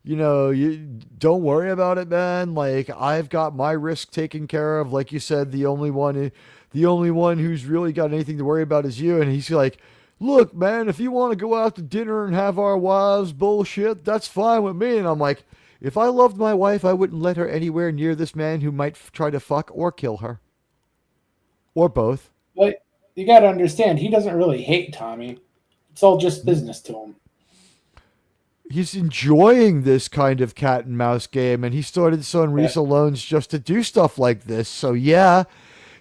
Speaker 1: you don't worry about it, man. Like I've got my risk taken care of. Like you said, the only one who's really got anything to worry about is you. And he's like, look, man, if you want to go out to dinner and have our wives bullshit, that's fine with me. And I'm like, if I loved my wife, I wouldn't let her anywhere near this man who might try to fuck or kill her. Or both.
Speaker 2: But you got to understand, he doesn't really hate Tommy. It's all just business to him.
Speaker 1: He's enjoying this kind of cat and mouse game, and he started sowing Risa loans just to do stuff like this. So yeah,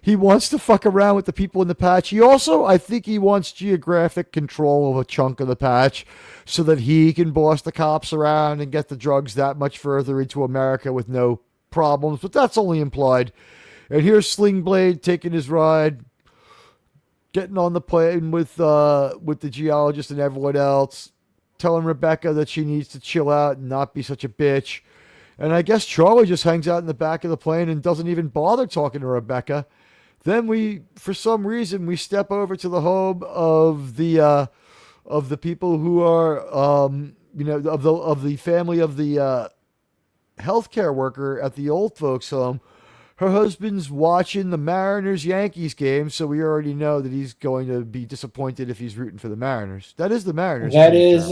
Speaker 1: he wants to fuck around with the people in the patch. He also, I think he wants geographic control of a chunk of the patch so that he can boss the cops around and get the drugs that much further into America with no problems. But that's only implied. And here's Sling Blade taking his ride, getting on the plane with the geologist and everyone else, telling Rebecca that she needs to chill out and not be such a bitch. And I guess Charlie just hangs out in the back of the plane and doesn't even bother talking to Rebecca. Then for some reason, we step over to the home of the people who are, of the family of the healthcare worker at the old folks' home. Her husband's watching the Mariners-Yankees game, so we already know that he's going to be disappointed if he's rooting for the Mariners. That is the Mariners.
Speaker 2: That is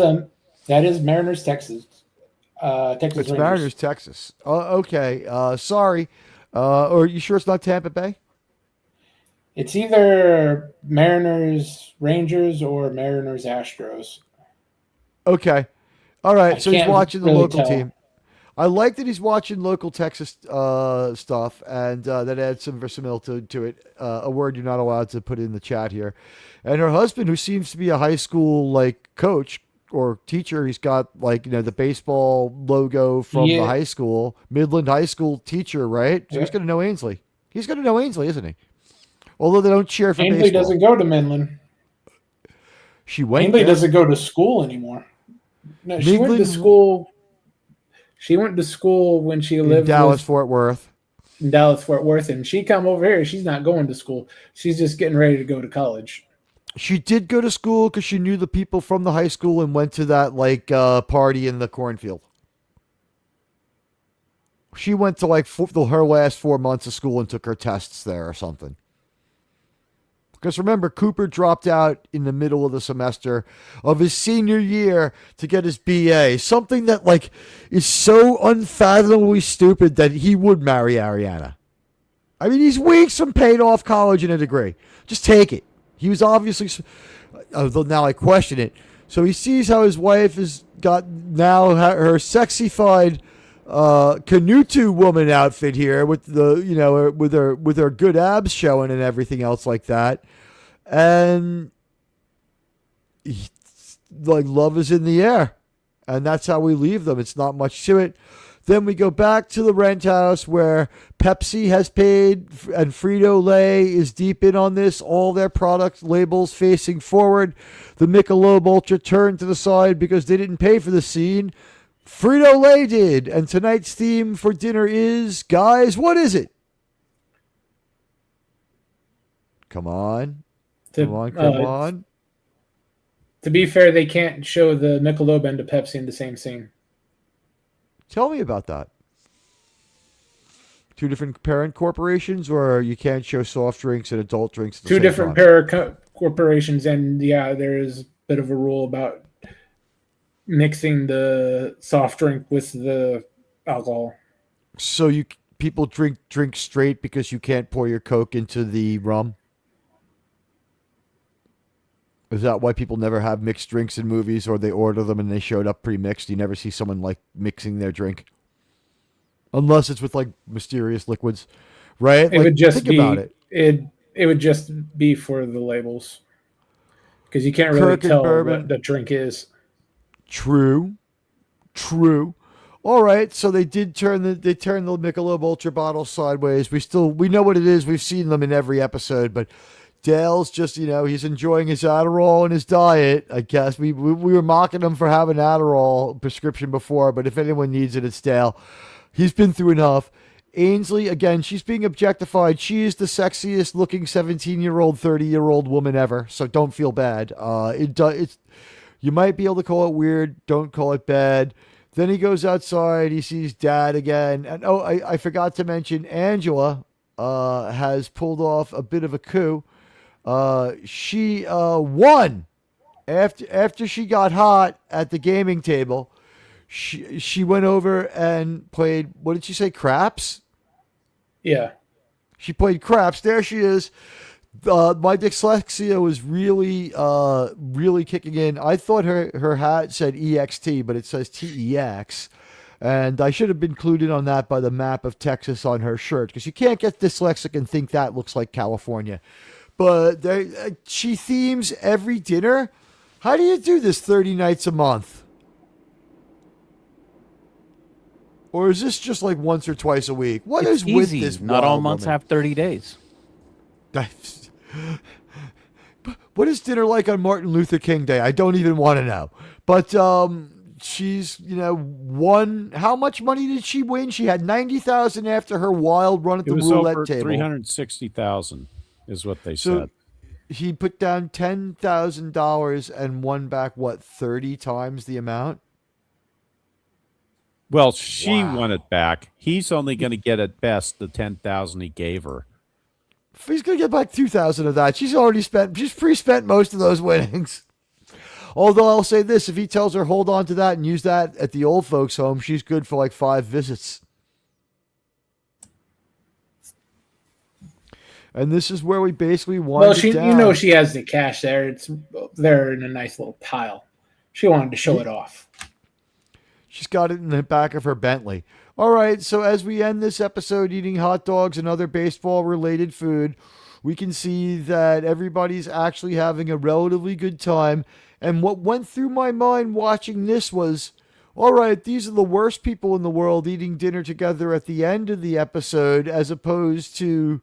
Speaker 2: Mariners, Texas. Texas
Speaker 1: it's
Speaker 2: Rangers.
Speaker 1: Mariners, Texas. Okay. Sorry. Are you sure it's not Tampa Bay?
Speaker 2: It's either Mariners, Rangers, or Mariners, Astros.
Speaker 1: Okay. All right. So he's watching the
Speaker 2: really
Speaker 1: local
Speaker 2: tell.
Speaker 1: team. I like that he's watching local Texas stuff, and that adds some verisimilitude to it. A word you're not allowed to put in the chat here. And her husband, who seems to be a high school like coach or teacher, he's got the baseball logo from the high school, Midland High School teacher, right? So he's going to know Ainsley. He's going to know Ainsley, isn't he? Although they don't cheer for
Speaker 2: Ainsley
Speaker 1: baseball.
Speaker 2: doesn't go to Midland. Ainsley doesn't go to school anymore. No, she went to school. She went to school when she lived
Speaker 1: in Dallas-Fort Worth.
Speaker 2: In Dallas-Fort Worth, and she come over here. She's not going to school. She's just getting ready to go to college.
Speaker 1: She did go to school because she knew the people from the high school and went to that party in the cornfield. She went to her last 4 months of school and took her tests there or something. Because remember, Cooper dropped out in the middle of the semester of his senior year to get his BA. Something that is so unfathomably stupid that he would marry Ariana. I mean, he's weeks from paying off college and a degree. Just take it. He was obviously, although now I question it. So he sees how his wife has got now her sexified Canutu woman outfit here with the with her good abs showing and everything else like that, and love is in the air, and that's how we leave them. It's not much to it. Then we go back to the rent house where Pepsi has paid and Frito-Lay is deep in on this. All their product labels facing forward. The Michelob Ultra turned to the side because they didn't pay for the scene. Frito-Lay did. And tonight's theme for dinner is, guys, what is it? Come on. Come on.
Speaker 2: To be fair, they can't show the Michelob and the Pepsi in the same scene.
Speaker 1: Tell me about that. Two different parent corporations, or you can't show soft drinks and adult drinks at the
Speaker 2: Two
Speaker 1: same
Speaker 2: different
Speaker 1: time?
Speaker 2: corporations, and yeah, there is a bit of a rule about mixing the soft drink with the alcohol.
Speaker 1: So people drink straight because you can't pour your Coke into the rum? Is that why people never have mixed drinks in movies, or they order them and they showed up pre-mixed? You never see someone like mixing their drink, unless it's with like mysterious liquids, right?
Speaker 2: It
Speaker 1: Like,
Speaker 2: would just
Speaker 1: think
Speaker 2: be
Speaker 1: about it.
Speaker 2: it would just be for the labels because you can't really
Speaker 1: Kirk and
Speaker 2: tell
Speaker 1: bourbon.
Speaker 2: what the drink is.
Speaker 1: True. All right, so they turned the Michelob Ultra bottle sideways. We know what it is. We've seen them in every episode, but Dale's just, he's enjoying his Adderall and his diet. I guess we were mocking him for having Adderall prescription before, but if anyone needs it, it's Dale. He's been through enough. Ainsley, again, she's being objectified. She is the sexiest looking 17-year-old, 30-year-old woman ever. So don't feel bad. You might be able to call it weird. Don't call it bad. Then he goes outside. He sees Dad again. And I forgot to mention Angela has pulled off a bit of a coup. She won after she got hot at the gaming table. She went over and played, what did she say, craps?
Speaker 2: Yeah.
Speaker 1: She played craps. There she is. My dyslexia was really kicking in. I thought her hat said EXT, but it says TEX. And I should have been clued in on that by the map of Texas on her shirt, because you can't get dyslexic and think that looks like California. But she themes every dinner. How do you do this 30 nights a month? Or is this just like once or twice a week? What
Speaker 3: It's
Speaker 1: is with
Speaker 3: easy.
Speaker 1: this?
Speaker 3: Not all
Speaker 1: wild
Speaker 3: months
Speaker 1: woman?
Speaker 3: have 30 days.
Speaker 1: What is dinner like on Martin Luther King Day? I don't even want to know. But she's, won. How much money did she win? She had 90,000 after her wild run at
Speaker 4: It
Speaker 1: the
Speaker 4: was
Speaker 1: roulette
Speaker 4: over
Speaker 1: table.
Speaker 4: 360,000 is what they
Speaker 1: So
Speaker 4: said.
Speaker 1: he put down $10,000 and won back, 30 times the amount?
Speaker 4: Well, she won it back. He's only going to get at best the 10,000 he gave her.
Speaker 1: He's going to get back 2,000 of that. She's pre-spent most of those winnings. Although I'll say this, if he tells her hold on to that and use that at the old folks home, she's good for like 5 visits. And this is where we basically wind it down.
Speaker 2: Well, she has the cash there. It's there in a nice little pile. She wanted to show it off.
Speaker 1: She's got it in the back of her Bentley. All right, so as we end this episode eating hot dogs and other baseball-related food, we can see that everybody's actually having a relatively good time. And what went through my mind watching this was, all right, these are the worst people in the world eating dinner together at the end of the episode, as opposed to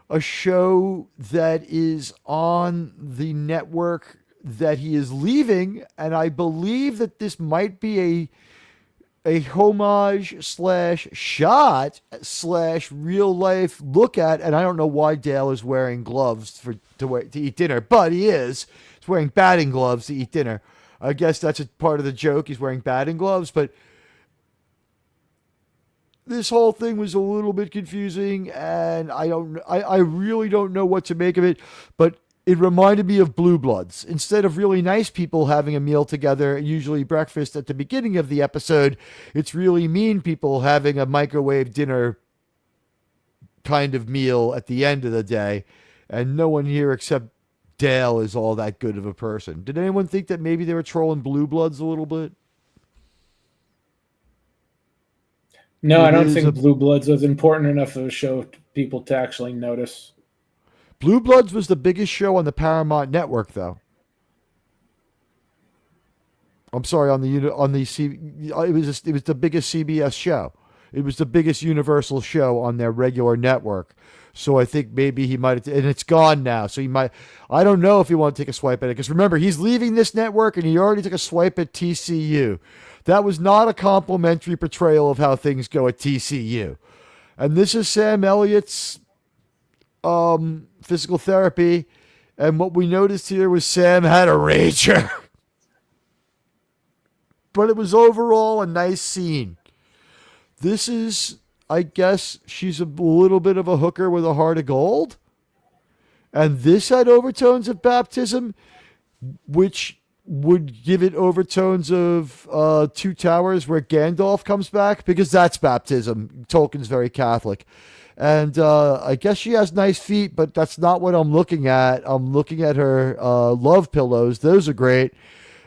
Speaker 1: a show that is on the network that he is leaving. And I believe that this might be a homage / shot / real life look at, and I don't know why Dale is wearing gloves to eat dinner, but he is. He's wearing batting gloves to eat dinner. I guess that's a part of the joke. He's wearing batting gloves, but this whole thing was a little bit confusing, and I really don't know what to make of it, but it reminded me of Blue Bloods. Instead of really nice people having a meal together, usually breakfast at the beginning of the episode, it's really mean people having a microwave dinner kind of meal at the end of the day. And no one here except Dale is all that good of a person. Did anyone think that maybe they were trolling Blue Bloods a little bit?
Speaker 2: No, I don't think Blue Bloods was important enough of a show for people to actually notice.
Speaker 1: Blue Bloods was the biggest show on the Paramount Network, though. I'm sorry, it was the biggest CBS show. It was the biggest Universal show on their regular network. So I think maybe he might have, and it's gone now. So he might, I don't know if you want to take a swipe at it, because remember, he's leaving this network and he already took a swipe at TCU. That was not a complimentary portrayal of how things go at TCU. And this is Sam Elliott's physical therapy, and what we noticed here was Sam had a rager. But it was overall a nice scene. This is, I guess, she's a little bit of a hooker with a heart of gold. And this had overtones of baptism, which would give it overtones of Two Towers where Gandalf comes back, because that's baptism. Tolkien's very Catholic. And I guess she has nice feet, but that's not what I'm looking at. I'm looking at her love pillows. Those are great.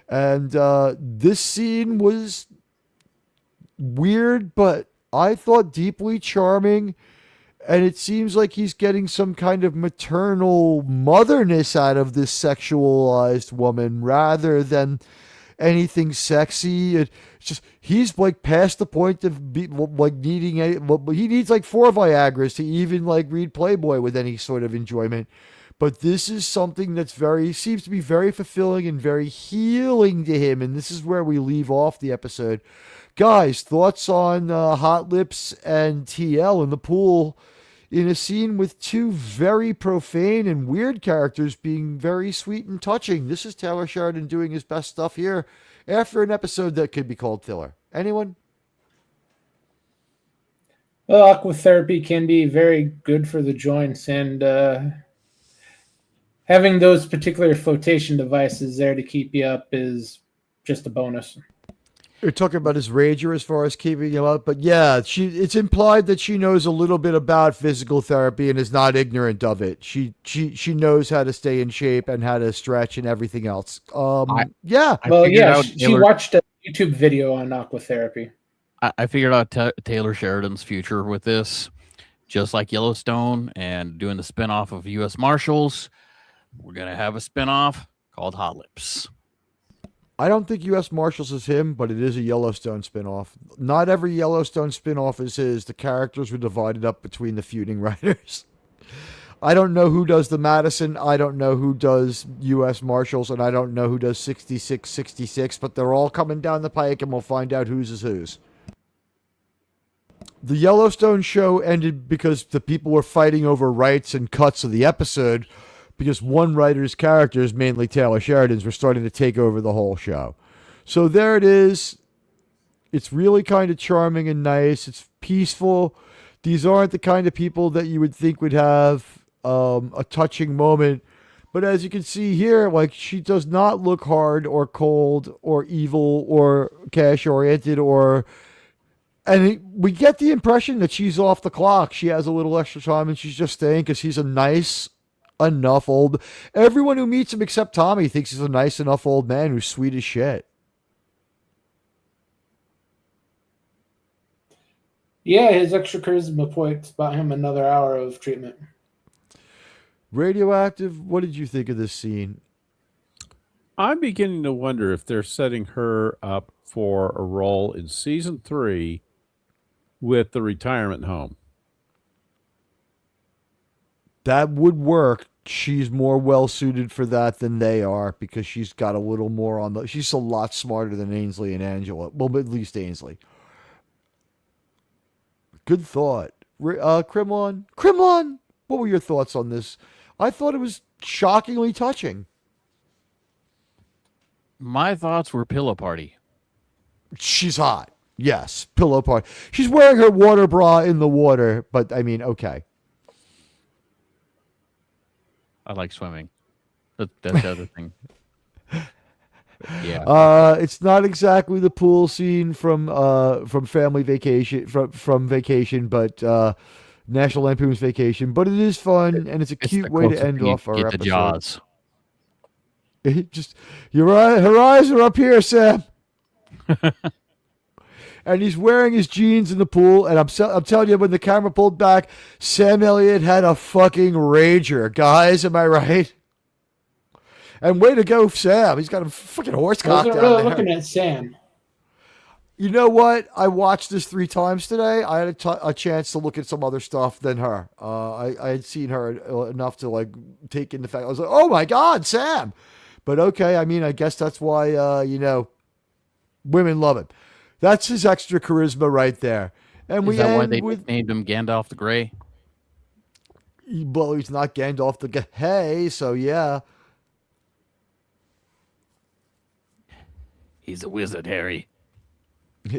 Speaker 1: And this scene was weird, but I thought deeply charming. And it seems like he's getting some kind of maternal motherness out of this sexualized woman rather than anything sexy. It's just he's like past the point of like needing he needs like 4 Viagras to even like read Playboy with any sort of enjoyment. But this is something that's seems to be very fulfilling and very healing to him. And this is where we leave off the episode. Guys, thoughts on Hot Lips and TL in the pool in a scene with 2 very profane and weird characters being very sweet and touching? This is Taylor Sheridan doing his best stuff here after an episode that could be called filler. Anyone?
Speaker 2: Well, aquatherapy can be very good for the joints, and having those particular flotation devices there to keep you up is just a bonus.
Speaker 1: You're talking about his rager as far as keeping him up, but yeah, it's implied that she knows a little bit about physical therapy and is not ignorant of it. She knows how to stay in shape and how to stretch and everything else. Yeah.
Speaker 2: She watched a YouTube video on aquatherapy.
Speaker 3: I figured out Taylor Sheridan's future with this, just like Yellowstone and doing the spinoff of U.S. Marshals. We're gonna have a spinoff called Hot Lips.
Speaker 1: I don't think U.S. Marshals is him, but it is a Yellowstone spinoff. Not every Yellowstone spinoff is his. The characters were divided up between the feuding writers. I don't know who does the Madison. I don't know who does U.S. Marshals, and I don't know who does 6666, but they're all coming down the pike, and we'll find out whose is whose. The Yellowstone show ended because the people were fighting over rights and cuts of the episode, because one writer's characters, mainly Taylor Sheridan's, were starting to take over the whole show. So there it is. It's really kind of charming and nice. It's peaceful. These aren't the kind of people that you would think would have a touching moment. But as you can see here, like, she does not look hard or cold or evil or cash-oriented we get the impression that she's off the clock. She has a little extra time and she's just staying because he's a nice enough old. Everyone who meets him except Tommy thinks he's a nice enough old man who's sweet as shit.
Speaker 2: Yeah, his extra charisma points bought him another hour of treatment.
Speaker 1: Radioactive, what did you think of this scene?
Speaker 4: I'm beginning to wonder if they're setting her up for a role in season 3 with the retirement home.
Speaker 1: That would work. She's more well suited for that than they are, because she's got a little more on the. She's a lot smarter than Ainsley and Angela. Well, at least Ainsley. Good thought. Krimlon, what were your thoughts on this? I thought it was shockingly touching.
Speaker 3: My thoughts were pillow party.
Speaker 1: She's hot. Yes, pillow party. She's wearing her water bra in the water, but I mean, okay.
Speaker 3: I like swimming. That's the other thing. Yeah.
Speaker 1: It's not exactly the pool scene from Family Vacation from Vacation, but National Lampoon's Vacation. But it is fun, and it's a cute way to end off our episode.
Speaker 3: Jaws.
Speaker 1: Just her eyes are up here, Sam. And he's wearing his jeans in the pool, and I'm telling you, when the camera pulled back, Sam Elliott had a fucking rager. Guys, am I right? And way to go, Sam. He's got a fucking horse cock down
Speaker 2: really
Speaker 1: there.
Speaker 2: Looking at Sam.
Speaker 1: You know what? I watched this 3 times today. I had a chance to look at some other stuff than her. I had seen her enough to like take in the fact. I was like, oh my God, Sam. But okay, I mean, I guess that's why, women love him. That's his extra charisma right there. And
Speaker 3: Is that why they named him Gandalf the Grey?
Speaker 1: Well, he's not Gandalf the Hey, so yeah.
Speaker 3: He's a wizard, Harry.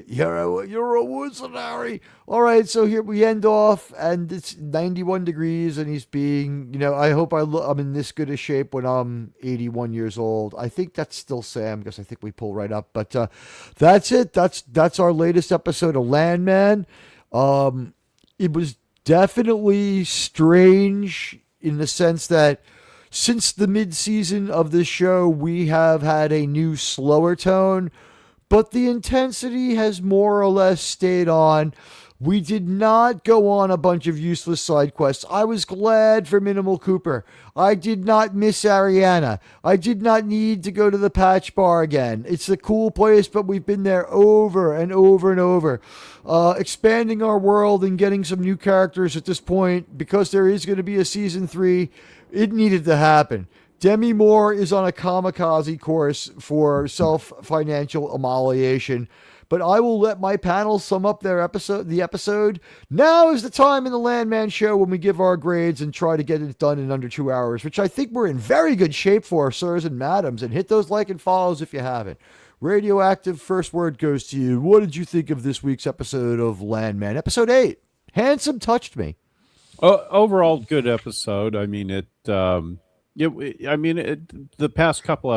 Speaker 1: You're a mercenary. All right, so here we end off, and it's 91 degrees, and he's being, I hope I'm in this good a shape when I'm 81 years old. I think that's still Sam because I think we pull right up. But that's it. That's our latest episode of Landman. It was definitely strange in the sense that since the mid-season of this show, we have had a new slower tone, but the intensity has more or less stayed on. We did not go on a bunch of useless side quests. I was glad for Minimal Cooper. I did not miss Ariana. I did not need to go to the Patch Bar again. It's a cool place, but we've been there over and over and over. Expanding our world and getting some new characters at this point, because there is going to be a season 3, it needed to happen. Demi Moore is on a kamikaze course for self-financial immolation, but I will let my panel sum up the episode. Now is the time in the Landman show when we give our grades and try to get it done in under 2 hours, which I think we're in very good shape for, sirs and madams. And hit those like and follows if you haven't. Radioactive, first word goes to you. What did you think of this week's episode of Landman? Episode 8. Handsome touched me.
Speaker 4: Overall, good episode. I mean, the past couple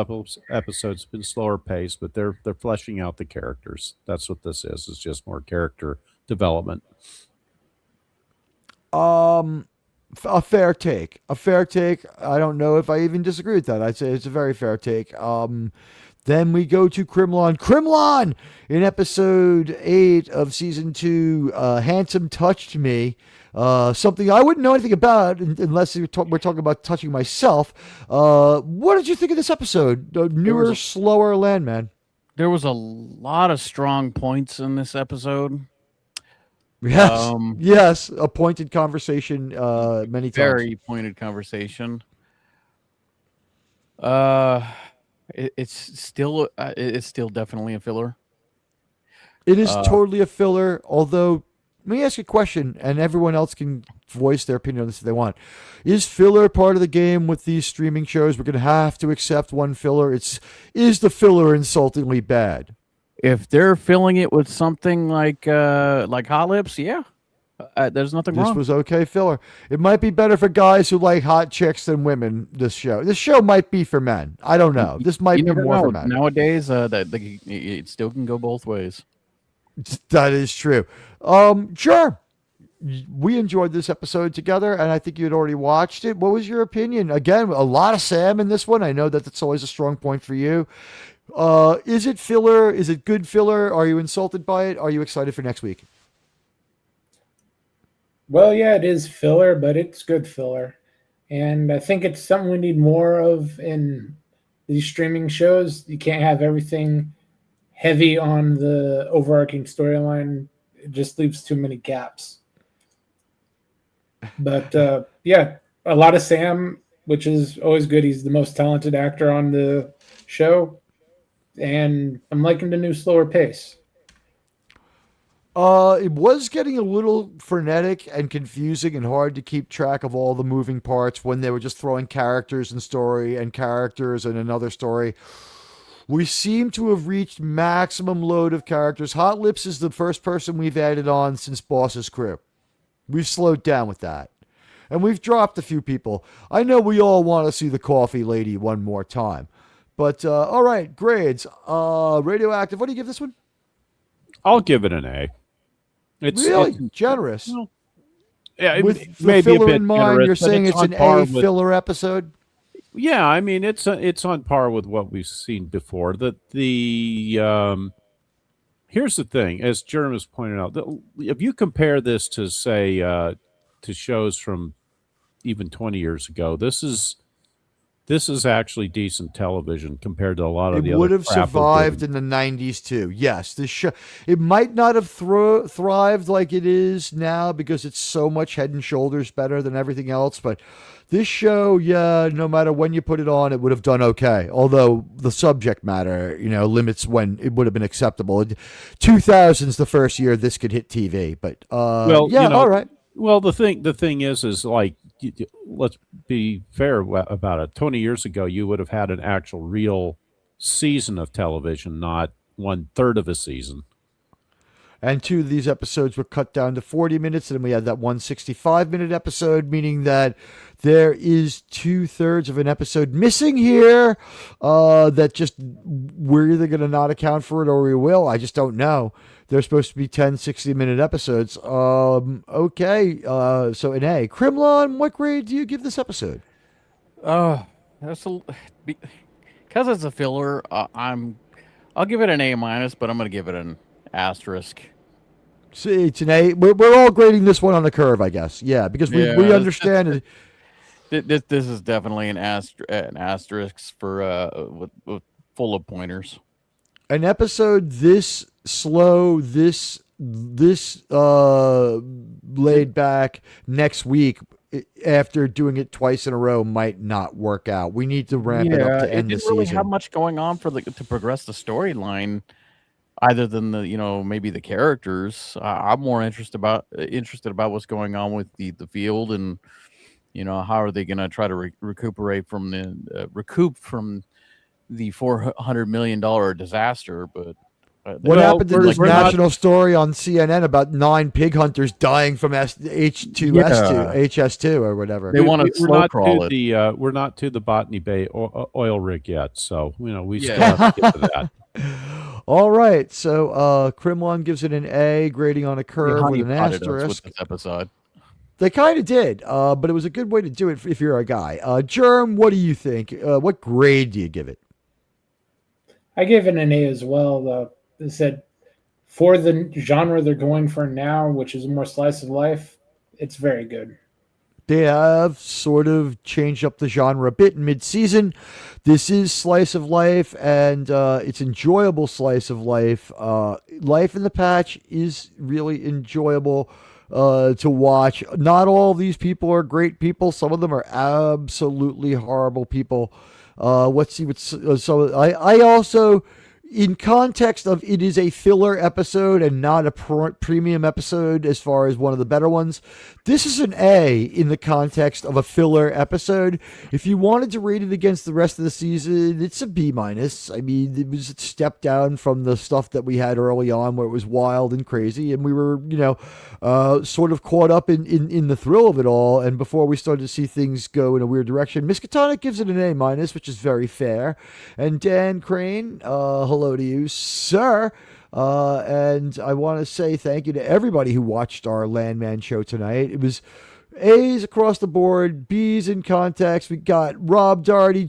Speaker 4: episodes have been slower paced, but they're fleshing out the characters. That's what this is. It's just more character development.
Speaker 1: A fair take. I don't know if I even disagree with that. I'd say it's a very fair take. Then we go to Krimlon in episode 8 of season 2. Handsome touched me. Something I wouldn't know anything about unless we're talking about touching myself. What did you think of this episode? Newer, slower Landman.
Speaker 3: There was a lot of strong points in this episode.
Speaker 1: Yes, yes, a pointed conversation. Many times.
Speaker 3: Very pointed conversation. It's still definitely a filler.
Speaker 1: It is totally a filler, although let me ask you a question, and everyone else can voice their opinion on this if they want. Is filler part of the game with these streaming shows? We're going to have to accept one filler. Is the filler insultingly bad?
Speaker 3: If they're filling it with something like Hot Lips, yeah, there's nothing wrong.
Speaker 1: This was okay filler. It might be better for guys who like hot chicks than women. This show might be for men. I don't know. This might be more for men.
Speaker 3: Nowadays, it still can go both ways.
Speaker 1: That is true. Sure. We enjoyed this episode together, and I think you had already watched it. What was your opinion? Again, a lot of Sam in this one. I know that that's always a strong point for you. Is it filler? Is it good filler? Are you insulted by it? Are you excited for next week?
Speaker 2: Well, yeah, it is filler, but it's good filler. And I think it's something we need more of in these streaming shows. You can't have everything heavy on the overarching storyline. It just leaves too many gaps. But yeah, a lot of Sam, which is always good. He's the most talented actor on the show. And I'm liking the new slower pace.
Speaker 1: It was getting a little frenetic and confusing and hard to keep track of all the moving parts when they were just throwing characters and story and characters and another story. We seem to have reached maximum load of characters. Hot Lips is the first person we've added on since Boss's Crew. We've slowed down with that. And we've dropped a few people. I know we all want to see the coffee lady one more time. But, all right, grades. Radioactive, what do you give this one?
Speaker 4: I'll give it an A. It's
Speaker 1: generous.
Speaker 4: Well, yeah,
Speaker 1: with the
Speaker 4: maybe
Speaker 1: filler
Speaker 4: a bit
Speaker 1: in mind,
Speaker 4: generous,
Speaker 1: you're saying it's an A filler episode?
Speaker 4: Yeah, I mean it's on par with what we've seen before. Here's the thing, as Jerem has pointed out, if you compare this to say to shows from even 20 years ago, this is actually decent television compared to a lot of the other.
Speaker 1: It would have survived in the 90s too. Yes, this show, it might not have thrived like it is now because it's so much head and shoulders better than everything else, but this show, yeah, no matter when you put it on, it would have done okay. Although the subject matter, limits when it would have been acceptable. 2000's the first year this could hit TV, but all right.
Speaker 4: Well, the thing is like, let's be fair about it. 20 years ago, you would have had an actual real season of television, not 1/3 of a season.
Speaker 1: and 2 of these episodes were cut down to 40 minutes, and then we had that 165-minute episode, meaning that there is 2/3 of an episode missing here. That just we're either going to not account for it or we will. I just don't know. They're supposed to be 10 60-minute episodes. Okay. So an A. Crimlon, what grade do you give this episode?
Speaker 3: That's because it's a filler. I'll give it an A minus, but I'm going to give it an asterisk.
Speaker 1: See, it's an A. We're all grading this one on the curve, I guess. Yeah, because we understand it.
Speaker 3: This is definitely an asterisk for with full of pointers.
Speaker 1: An episode this slow, this laid back next week after doing it twice in a row might not work out. We need to ramp it up to end the
Speaker 3: season. It didn't really have much going on to progress the storyline, other than maybe the characters. I'm more interested about what's going on with the field, and how are they going to try to recuperate from the $400 million disaster. But
Speaker 1: what happened to this national story on CNN about 9 pig hunters dying from HS2 or whatever?
Speaker 3: They want to slow crawl it.
Speaker 4: We're not to the Botany Bay oil rig yet, so we still have to get to that.
Speaker 1: All right, so Crimlon gives it an A, grading on a curve with an asterisk.
Speaker 3: With this episode.
Speaker 1: They kind of did, but it was a good way to do it if you're a guy. Germ, what do you think? What grade do you give it?
Speaker 2: I gave it an A as well. They said for the genre they're going for now, which is more slice of life, it's very good.
Speaker 1: They have sort of changed up the genre a bit in mid-season. This is slice of life, and it's enjoyable slice of life. Life in the Patch is really enjoyable to watch. Not all these people are great people. Some of them are absolutely horrible people. Let's see so I also, in context of it is a filler episode and not a premium episode as far as one of the better ones, this is an A in the context of a filler episode. If you wanted to rate it against the rest of the season, it's a B minus. I mean, it was a step down from the stuff that we had early on where it was wild and crazy, and we were, sort of caught up in the thrill of it all. And before we started to see things go in a weird direction, Miskatonic gives it an A minus, which is very fair. And Dan Crane, hello to you, sir. And I want to say thank you to everybody who watched our Landman show tonight. It was A's across the board, B's in context. We got Rob Doherty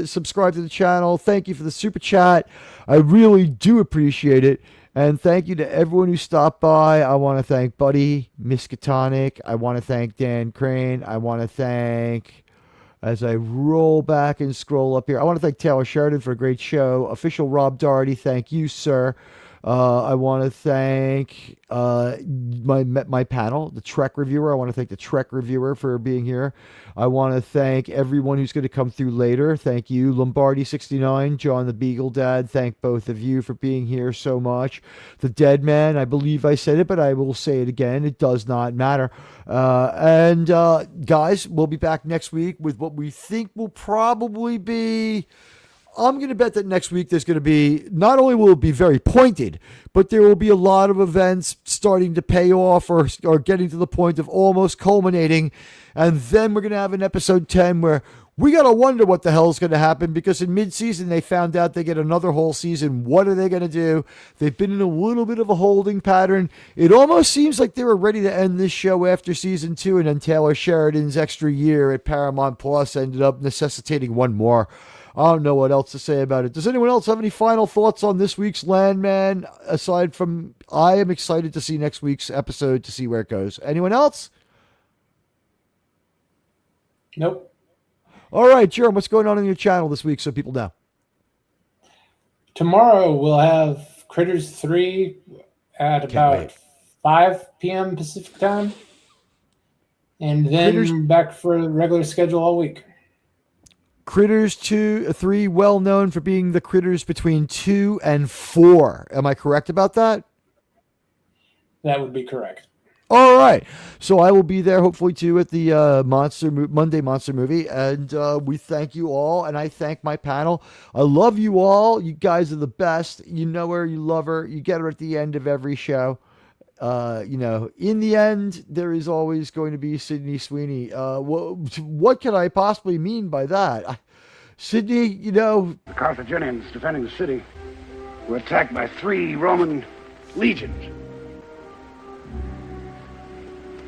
Speaker 1: subscribe to the channel. Thank you for the super chat. I really do appreciate it. And thank you to everyone who stopped by. I want to thank Buddy, Miskatonic. I want to thank Dan Crane. I want to thank, as I roll back and scroll up here, I want to thank Taylor Sheridan for a great show. Official Rob Doherty, thank you, sir. I want to thank my panel, the Trek reviewer. I want to thank the Trek reviewer for being here. I want to thank everyone who's going to come through later. Thank you, Lombardi69, John the Beagle Dad. Thank both of you for being here so much. The Dead Man, I believe I said it, but I will say it again. It does not matter. And guys, we'll be back next week with what we think will probably be... I'm going to bet that next week there's going to be, not only will it be very pointed, but there will be a lot of events starting to pay off or getting to the point of almost culminating. And then we're going to have an episode 10 where we got to wonder what the hell is going to happen, because in mid-season they found out they get another whole season. What are they going to do? They've been in a little bit of a holding pattern. It almost seems like they were ready to end this show after season 2, and then Taylor Sheridan's extra year at Paramount Plus ended up necessitating one more. I don't know what else to say about it. Does anyone else have any final thoughts on this week's Landman? Aside from, I am excited to see next week's episode to see where it goes. Anyone else?
Speaker 2: Nope.
Speaker 1: All right, Jerome, what's going on your channel this week so people know?
Speaker 2: Tomorrow we'll have Critters 3 at about 5 p.m. Pacific time. And then back for the regular schedule all week.
Speaker 1: Critters 3, well known for being the critters between 2 and 4. Am I correct about that?
Speaker 2: That would be correct.
Speaker 1: All right. So I will be there hopefully too at the Monday Monster Movie. And we thank you all. And I thank my panel. I love you all. You guys are the best. You know her. You love her. You get her at the end of every show. in the end, there is always going to be Sydney Sweeney. What could I possibly mean by that? Sydney,
Speaker 6: The Carthaginians defending the city were attacked by 3 Roman legions.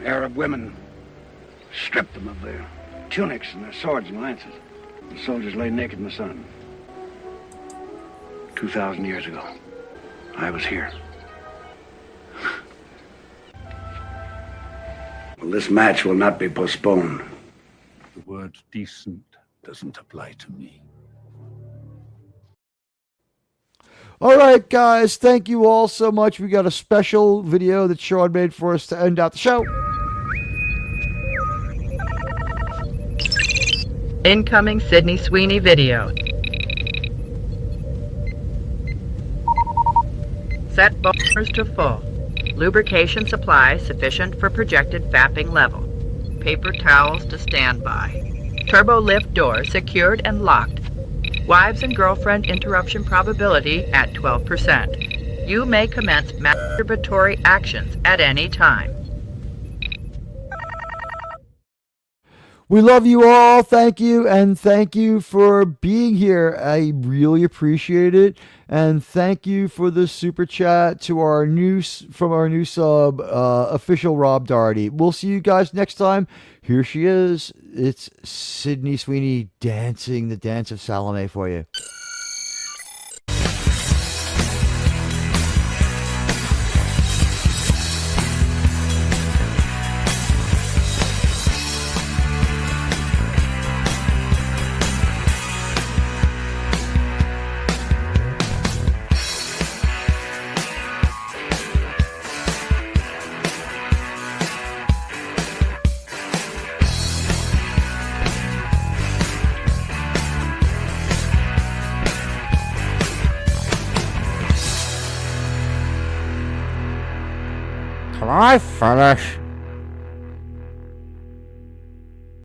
Speaker 6: Arab women stripped them of their tunics and their swords and lances. The soldiers lay naked in the sun. 2,000 years ago, I was here. Well, this match will not be postponed.
Speaker 7: The word decent doesn't apply to me.
Speaker 1: All right, guys, thank you all so much. We got a special video that Sean made for us to end out the show.
Speaker 8: Incoming Sydney Sweeney video. Set boners to full. Lubrication supply sufficient for projected fapping level. Paper towels to standby. Turbo lift door secured and locked. Wives and girlfriend interruption probability at 12%. You may commence masturbatory actions at any time.
Speaker 1: We love you all. Thank you. And thank you for being here. I really appreciate it. And thank you for the super chat to our new sub, official Rob Doherty. We'll see you guys next time. Here she is. It's Sydney Sweeney dancing the dance of Salome for you.
Speaker 9: Can I finish?